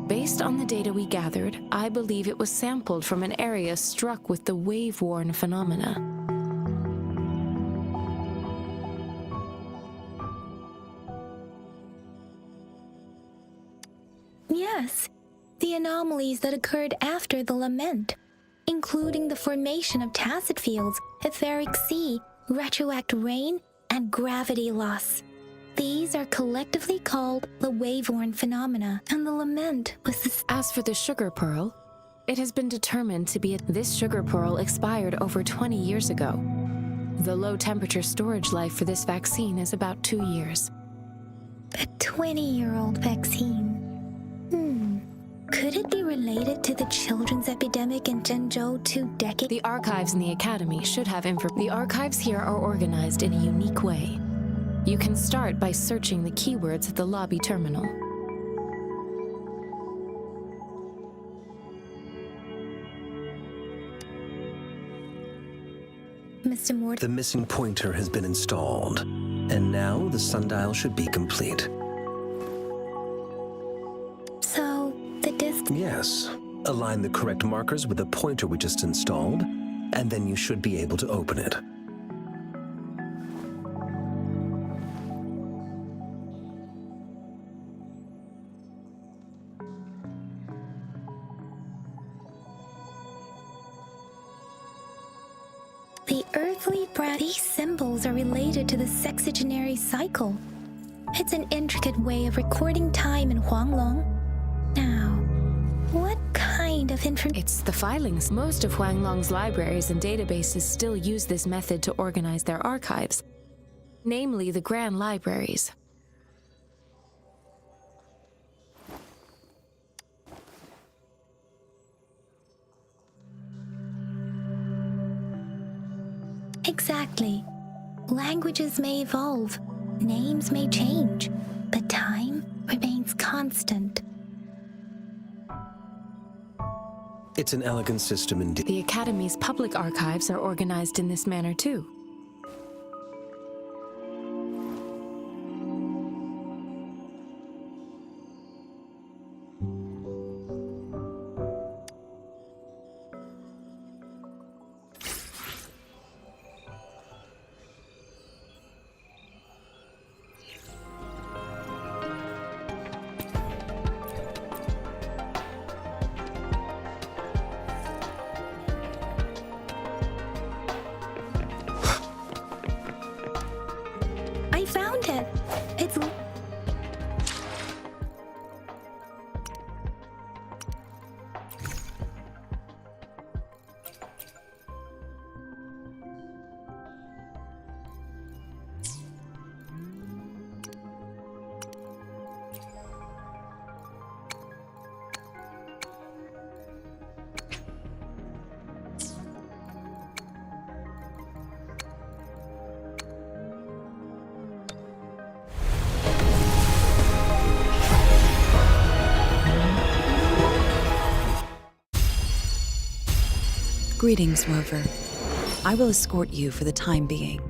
Speaker 4: Based on the data we gathered, I believe it was sampled from an area struck with the wave-worn phenomena.
Speaker 2: Yes, the anomalies that occurred after the lament, including the formation of tacit fields, etheric sea, retroact rain, and gravity loss. These are collectively called the wave-worn phenomena, and the lament was this.
Speaker 4: As for the sugar pearl, it has been determined to be this sugar pearl expired over 20 years ago. The low-temperature storage life for this vaccine is about 2 years.
Speaker 2: A 20-year-old vaccine. Could it be related to the children's epidemic in Zhengzhou 2 decades?
Speaker 4: The archives in the academy should have info. The archives here are organized in a unique way. You can start by searching the keywords at the lobby terminal.
Speaker 2: Mr. Mort.
Speaker 8: The missing pointer has been installed, and now the sundial should be complete. Yes. Align the correct markers with the pointer we just installed, and then you should be able to open it.
Speaker 2: The earthly breath. These symbols are related to the sexagenary cycle. It's an intricate way of recording time in Huanglong. Now, what kind of information?
Speaker 4: It's the filings. Most of Huanglong's libraries and databases still use this method to organize their archives, namely the Grand Libraries.
Speaker 2: Exactly. Languages may evolve, names may change, but time remains constant.
Speaker 8: It's an elegant system indeed.
Speaker 4: The Academy's public archives are organized in this manner too.
Speaker 2: I found it! It's...
Speaker 10: Greetings, Rover. I will escort you for the time being.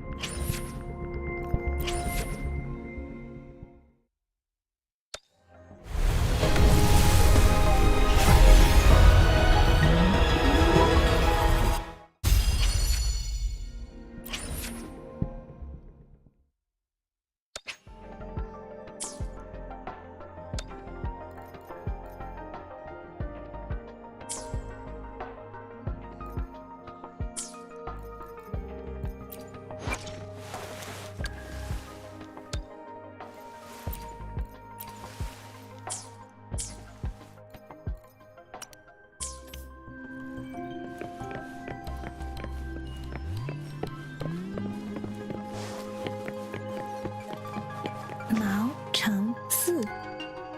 Speaker 2: Mao Cheng Si.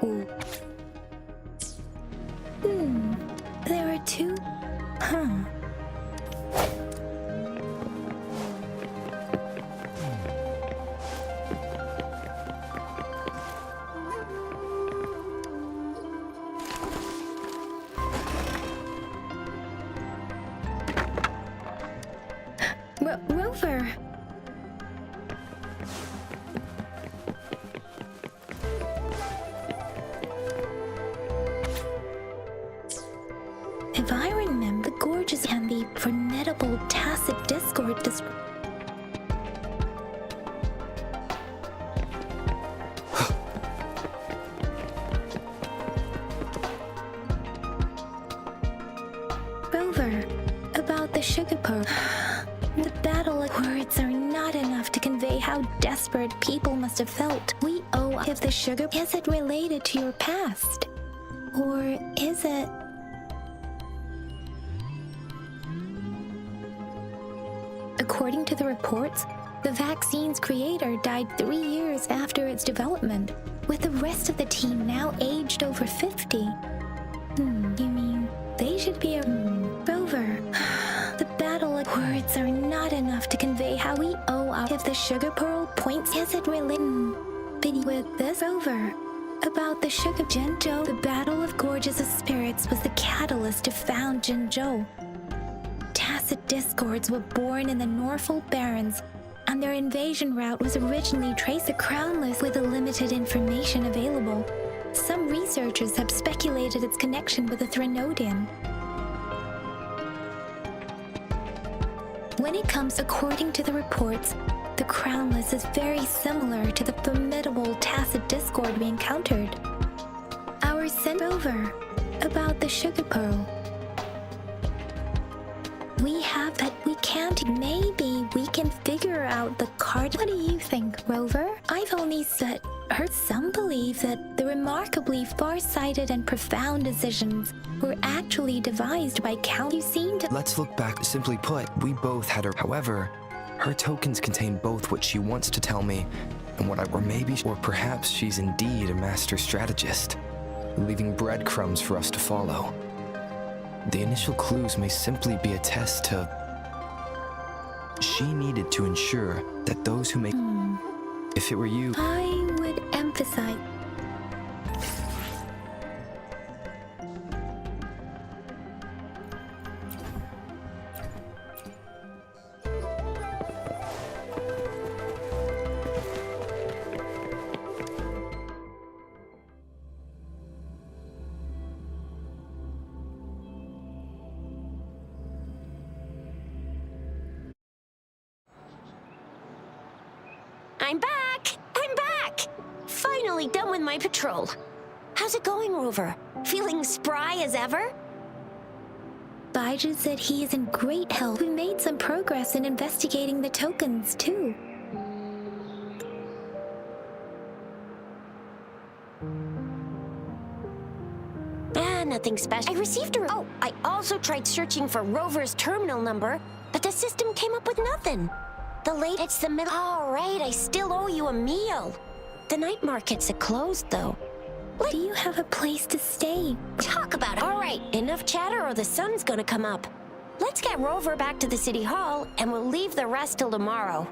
Speaker 2: Wu. There are two? Huh. Rover! If I remember, the gorgeous can be formidable tacit discord Rover, about the sugar pearl. The battle of words are not enough to convey how desperate people must have felt. We owe if the sugar... Is it related to your past? Or is it... According to the reports, the vaccine's creator died 3 years after its development, with the rest of the team now aged over 50. You mean they should be a... Rover. The battle of words are not enough to convey how we owe our... If the sugar pearl points... Is it related with this? Rover. About the sugar Jinzhou, the battle of gorges of spirits was the catalyst to found Jinzhou. Tacit discords were born in the Norfolk Barrens, and their invasion route was originally traced to Crownless with the limited information available. Some researchers have speculated its connection with the Threnodian. When it comes, according to the reports, the Crownless is very similar to the formidable Tacit Discord we encountered. Our sent over about the sugar pearl. We have that we can't. Maybe we can figure out the card. What do you think, Rover? I've only heard some believe that the remarkably far-sighted and profound decisions were actually devised by Cal. You seem to.
Speaker 3: Let's look back. Simply put, we both had her. However, her tokens contain both what she wants to tell me and what or perhaps she's indeed a master strategist, leaving breadcrumbs for us to follow. The initial clues may simply be a test to... She needed to ensure that those who make... If it were you...
Speaker 2: I would emphasize.
Speaker 1: I'm back! I'm back! Finally done with my patrol. How's it going, Rover? Feeling spry as ever?
Speaker 2: Baiju said he is in great health. We made some progress in investigating the tokens, too.
Speaker 1: Nothing special. I received a... Oh, I also tried searching for Rover's terminal number, but the system came up with nothing. It's the middle... All right, I still owe you a meal. The night markets are closed, though.
Speaker 2: Do you have a place to stay?
Speaker 1: Talk about it. All right, enough chatter or the sun's gonna come up. Let's get Rover back to the city hall, and we'll leave the rest till tomorrow.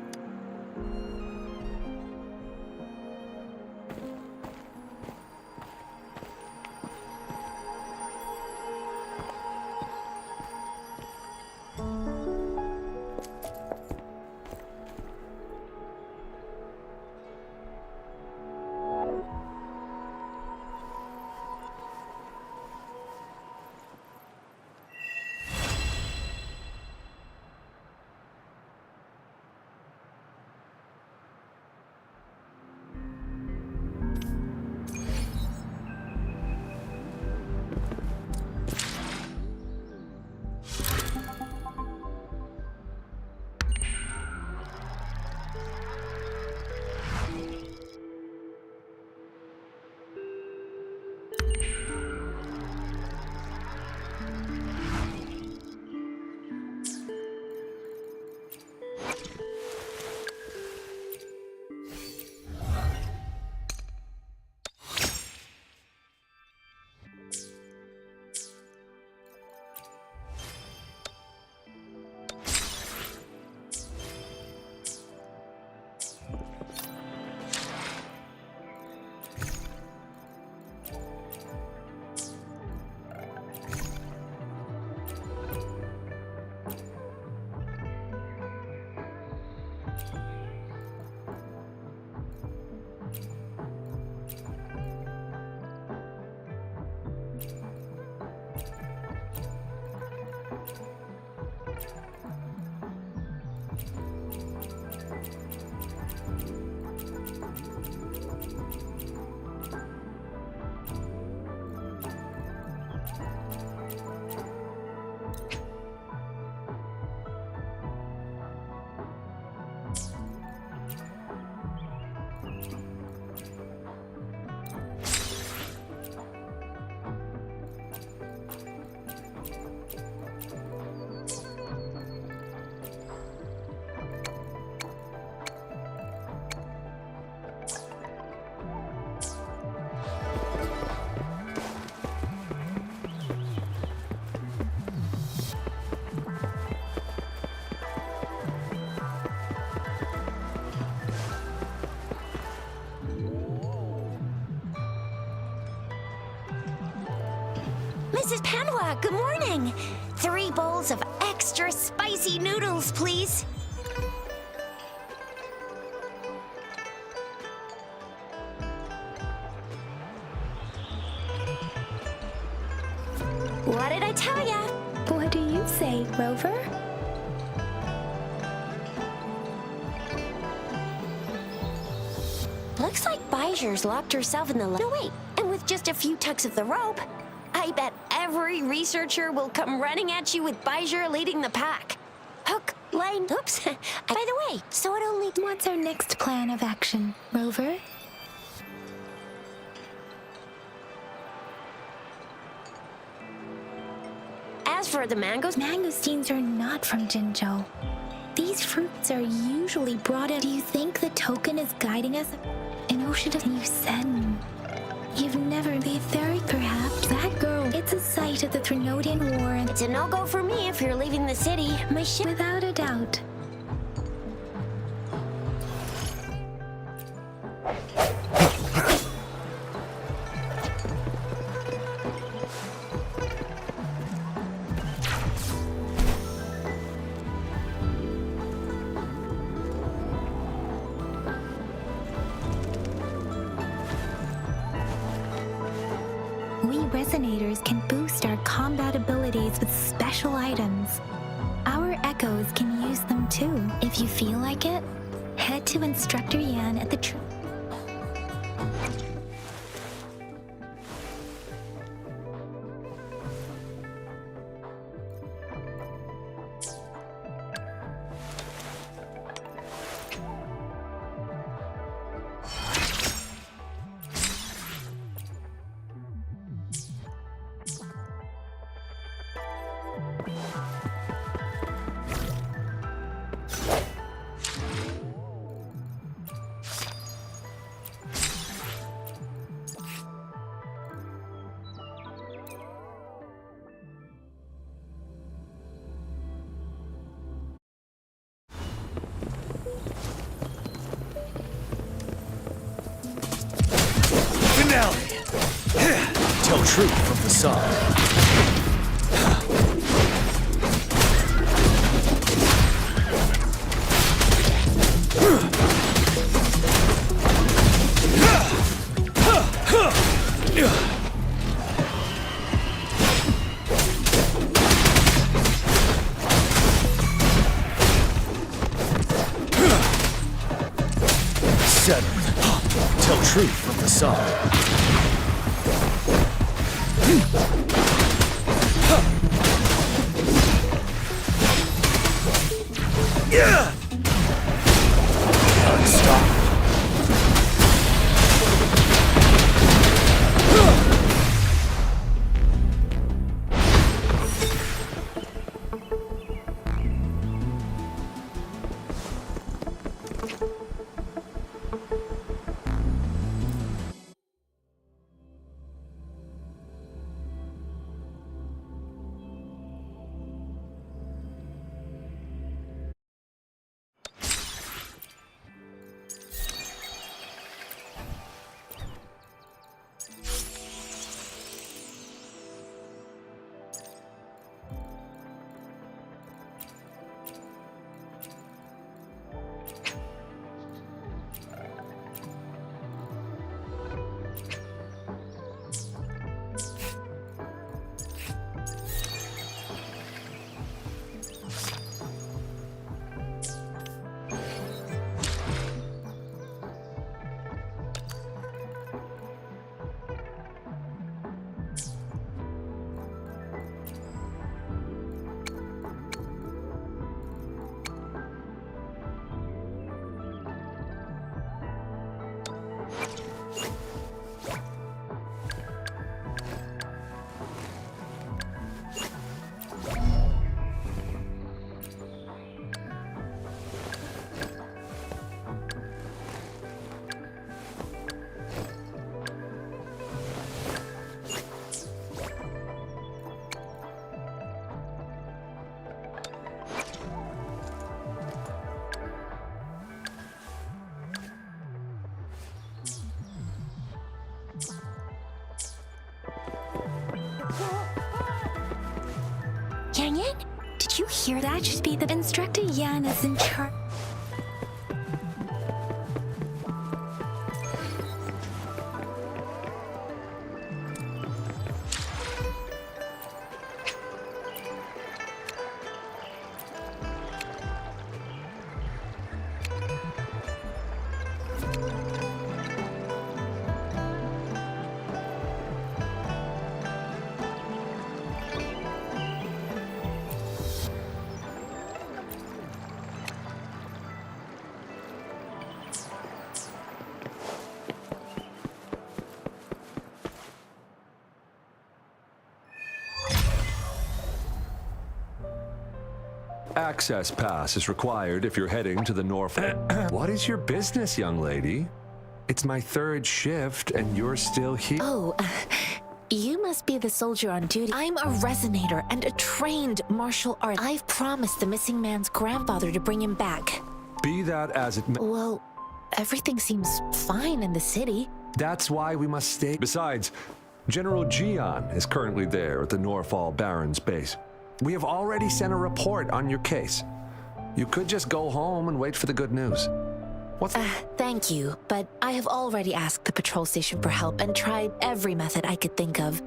Speaker 1: Mrs. Panhua, good morning. 3 bowls of extra spicy noodles, please. What did I tell ya?
Speaker 2: What do you say, Rover?
Speaker 1: Looks like Bijur's locked herself in the No, wait. And with just a few tugs of the rope, I bet every researcher will come running at you with Bijur leading the pack. Hook, line, oops. By the way, so it only...
Speaker 2: What's our next plan of action, Rover?
Speaker 1: As for the mangoes...
Speaker 2: Mangosteens are not from Jinzhou. These fruits are usually brought in. Do you think the token is guiding us? An ocean of... You said... You've never been very, perhaps. That girl, it's a site of the Trinodian War and...
Speaker 1: It's a no-go for me if you're leaving the city. My ship...
Speaker 2: Without a doubt. We resonators can boost our combat abilities with special items. Our echoes can use them too. If you feel like it, head to Instructor Yan at the
Speaker 11: Tell truth from facade. Settled. Tell truth from facade. Yeah! Unstoppable.
Speaker 1: Yang Yang, did you hear that?
Speaker 2: That should be the Instructor Yan is in charge.
Speaker 12: access pass is required if you're heading to the north. What is your business, young lady? It's my third shift and you're still here.
Speaker 2: Oh, you must be the soldier on duty. I'm a resonator and a trained martial artist. I've promised the missing man's grandfather to bring him back.
Speaker 12: Be that as it may.
Speaker 2: Well, everything seems fine in the city.
Speaker 12: That's why we must stay. Besides, General Jian is currently there at the Norfall Baron's base. We have already sent a report on your case. You could just go home and wait for the good news.
Speaker 2: Thank you, but I have already asked the patrol station for help and tried every method I could think of.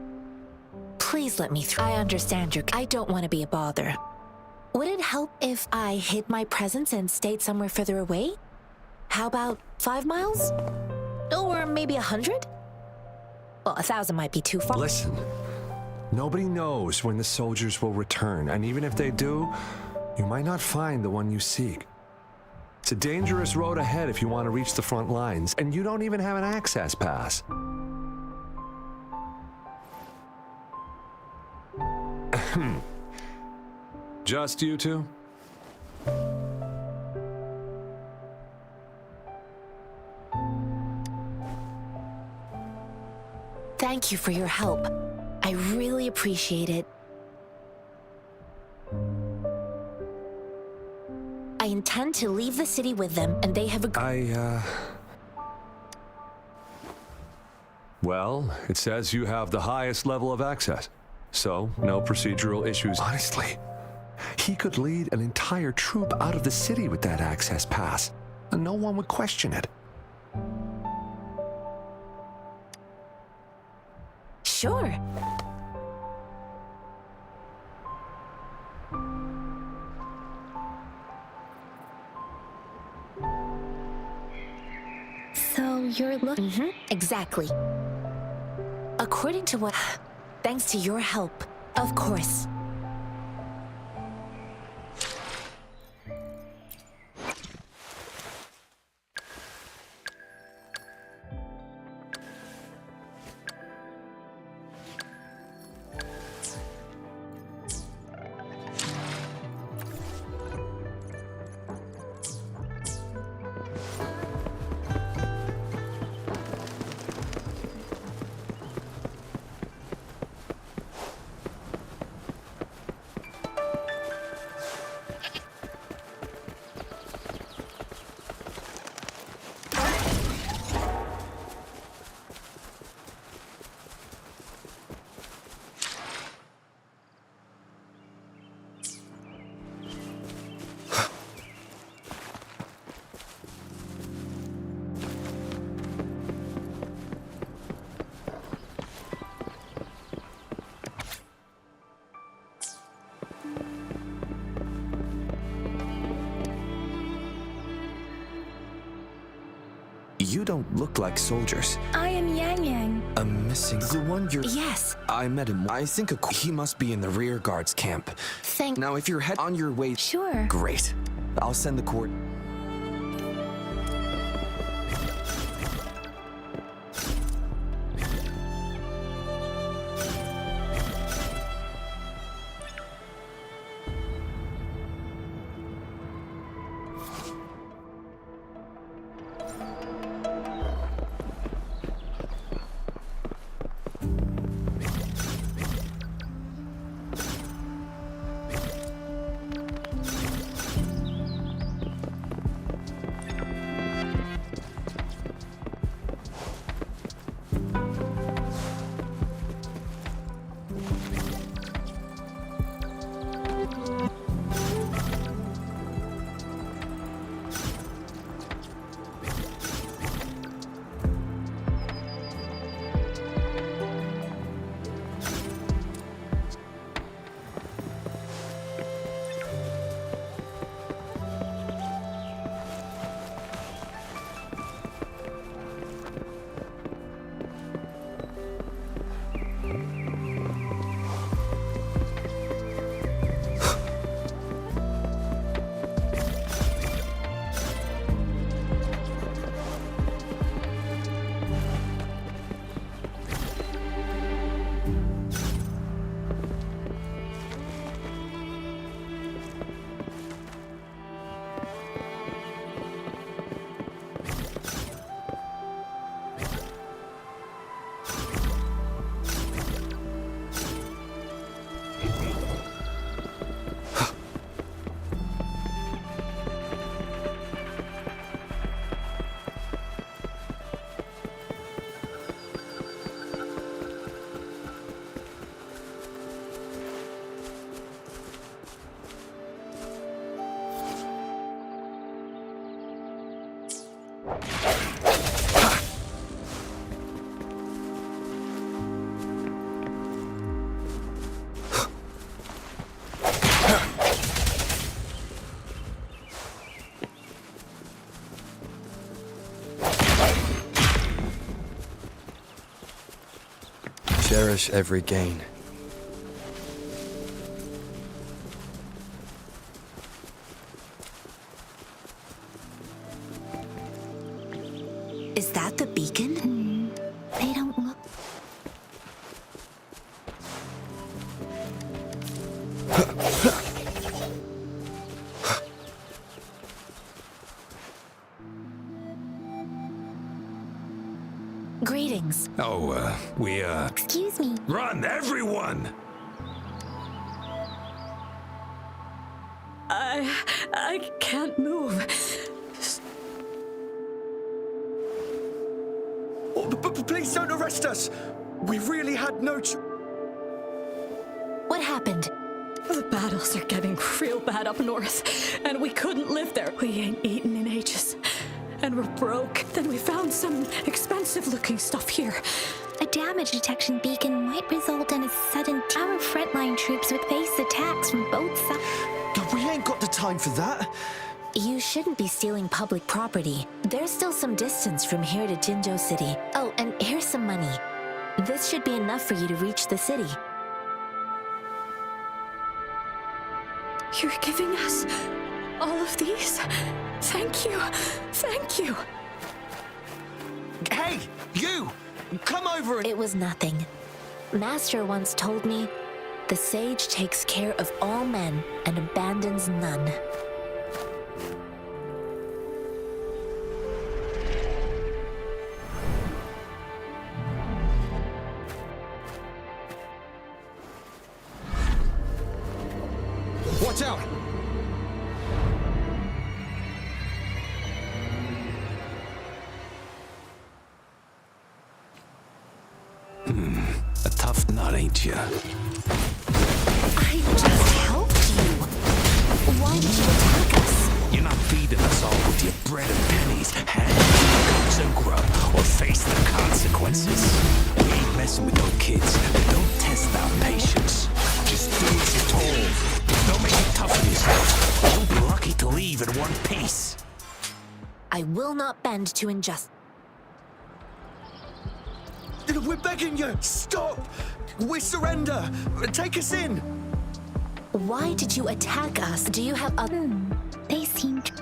Speaker 2: Please let me through. I understand I don't want to be a bother. Would it help if I hid my presence and stayed somewhere further away? How about 5 miles? Or maybe 100? Well, 1,000 might be too far.
Speaker 12: Listen, nobody knows when the soldiers will return, and even if they do, you might not find the one you seek. It's a dangerous road ahead if you want to reach the front lines, and you don't even have an access pass. Just you two?
Speaker 2: Thank you for your help. I really appreciate it. I intend to leave the city with them, and they have agreed.
Speaker 12: Well, it says you have the highest level of access, so no procedural issues. Honestly, he could lead an entire troop out of the city with that access pass, and no one would question it.
Speaker 2: Sure. So you're looking... exactly. According to what... Thanks to your help, of course.
Speaker 3: You don't look like soldiers.
Speaker 2: I am Yang Yang.
Speaker 3: A missing... The one you're...
Speaker 2: Yes.
Speaker 3: I met him. I think he must be in the rear guard's camp. Now, if you're on your way...
Speaker 2: Sure.
Speaker 3: Great. I'll send the court... cherish every gain.
Speaker 2: Is that the beacon? They don't look... Greetings.
Speaker 11: Oh,
Speaker 2: Excuse me.
Speaker 11: Run, everyone!
Speaker 6: I can't move.
Speaker 11: Oh, please don't arrest us! We really had no
Speaker 2: What happened?
Speaker 6: The battles are getting real bad up north, and we couldn't live there. We ain't eaten in ages, and we're broke. Then we found some expensive-looking stuff here.
Speaker 2: A damage detection beacon might result in a sudden... Our frontline troops would face attacks from both sides.
Speaker 11: We ain't got the time for that.
Speaker 2: You shouldn't be stealing public property. There's still some distance from here to Jinzhou City. Oh, and here's some money. This should be enough for you to reach the city.
Speaker 6: You're giving us all of these? Thank you. Thank you.
Speaker 11: Hey, you! Come over and...
Speaker 2: It was nothing. Master once told me, the sage takes care of all men and abandons none.
Speaker 11: Watch out! A tough nut, ain't ya?
Speaker 2: I just helped you. Why did you attack us?
Speaker 11: You're not feeding us all with your bread and pennies. Hand comes and grub, or face the consequences. We ain't messing with no kids. Don't test our patience. Just do as you're told. Don't make it tough on yourself. You'll be lucky to leave in one piece.
Speaker 2: I will not bend to injustice.
Speaker 11: We're begging you! Stop! We surrender! Take us in!
Speaker 2: Why did you attack us? Do you have other... They seemed...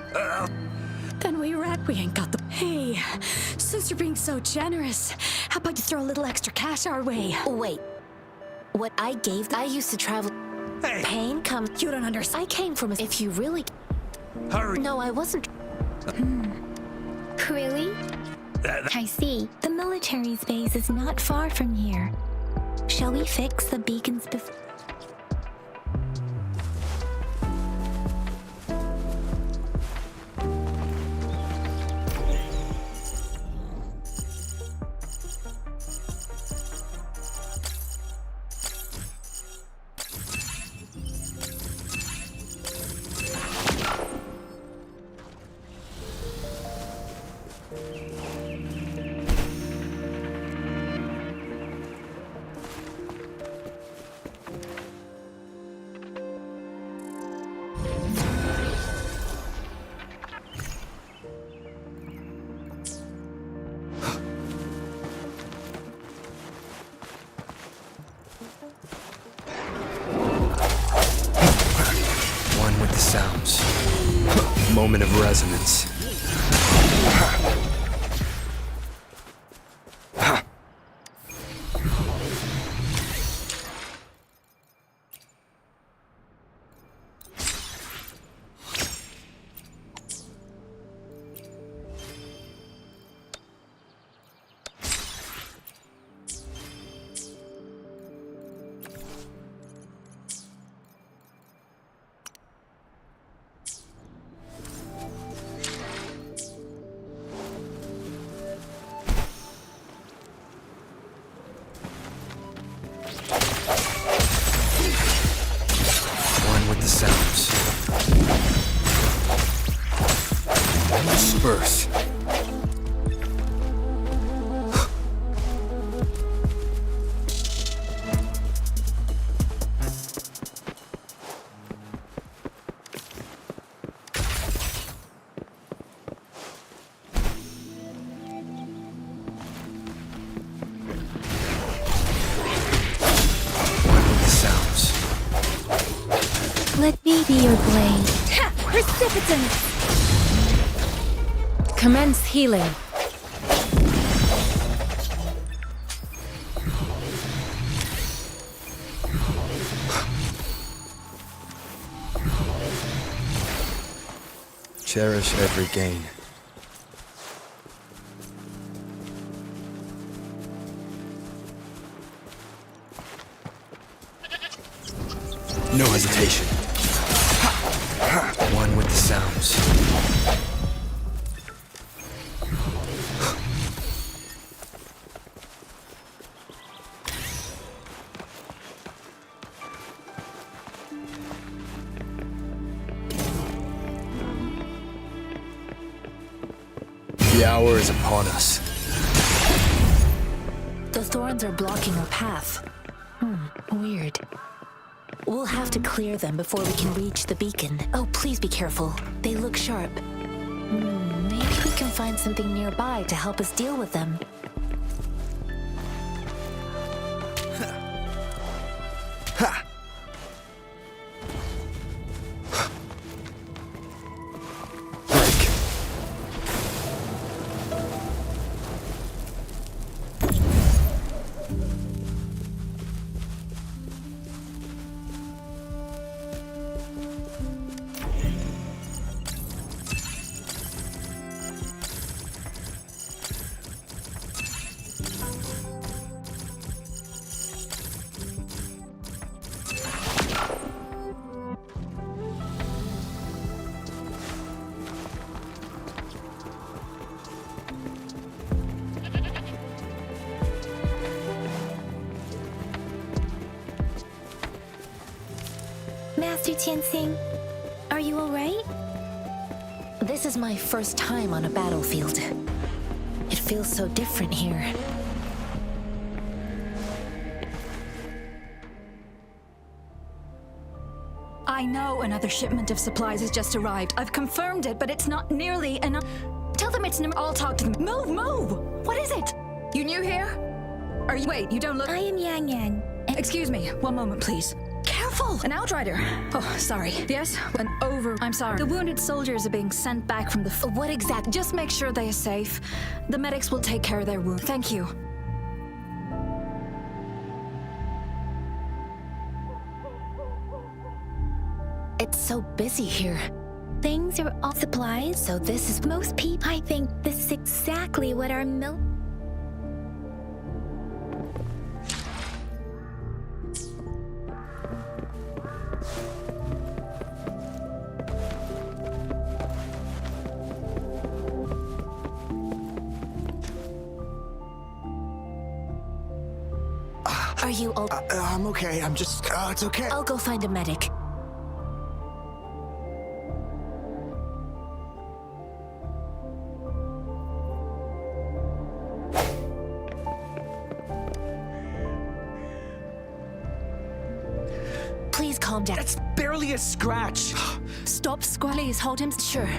Speaker 6: Then we rat. We ain't got the... Hey, since you're being so generous, how about you throw a little extra cash our way?
Speaker 2: Wait. What I gave... I used to travel...
Speaker 11: Hey!
Speaker 6: Pain comes... You don't understand.
Speaker 2: I came from a... If you really...
Speaker 11: Hurry!
Speaker 2: No, I wasn't... Really? I see. The military's base is not far from here. Shall we fix the beacons before...
Speaker 3: One with the sounds. Moment of resonance. The sounds. Disperse.
Speaker 2: Let me be your blade. Ha! Precipitance!
Speaker 4: Commence healing.
Speaker 3: Cherish every gain. No hesitation. One with the sounds. The hour is upon us.
Speaker 7: The thorns are blocking our path. Weird. We'll have to clear them before we can reach the beacon. Oh, please be careful. They look sharp. Maybe we can find something nearby to help us deal with them.
Speaker 3: Ha! Break.
Speaker 2: Master Tianxing, are you alright?
Speaker 7: This is my first time on a battlefield. It feels so different here.
Speaker 6: I know another shipment of supplies has just arrived. I've confirmed it, but it's not nearly enough. Tell them it's I'll talk to them. Move, move! What is it? You new here? Are you? Wait, you don't look.
Speaker 2: I am Yang Yang.
Speaker 6: Excuse me, one moment, please. Careful! An outrider! Oh, sorry. Yes? I'm sorry. The wounded soldiers are being sent back from the...
Speaker 7: What exactly?
Speaker 6: Just make sure they are safe. The medics will take care of their wounds. Thank you.
Speaker 7: It's so busy here.
Speaker 2: Things are all supplies.
Speaker 7: So this is...
Speaker 2: Most people, I think this is exactly what our
Speaker 7: Are you all...
Speaker 3: I'm okay. I'm just... it's okay.
Speaker 7: I'll go find a medic. Please calm down.
Speaker 11: That's barely a scratch.
Speaker 6: Stop, Please hold him.
Speaker 7: Sure.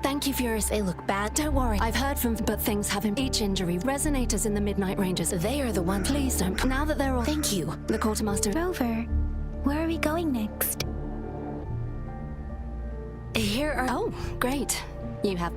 Speaker 7: Thank you, Furious. They look bad. Don't worry.
Speaker 6: I've heard from, but things haven't. Each injury. Resonators in the Midnight Rangers.
Speaker 7: They are the ones.
Speaker 6: Please don't. Now that they're all...
Speaker 7: Thank you.
Speaker 6: The quartermaster...
Speaker 2: Rover, where are we going next?
Speaker 7: Here are...
Speaker 6: Oh, great. You have...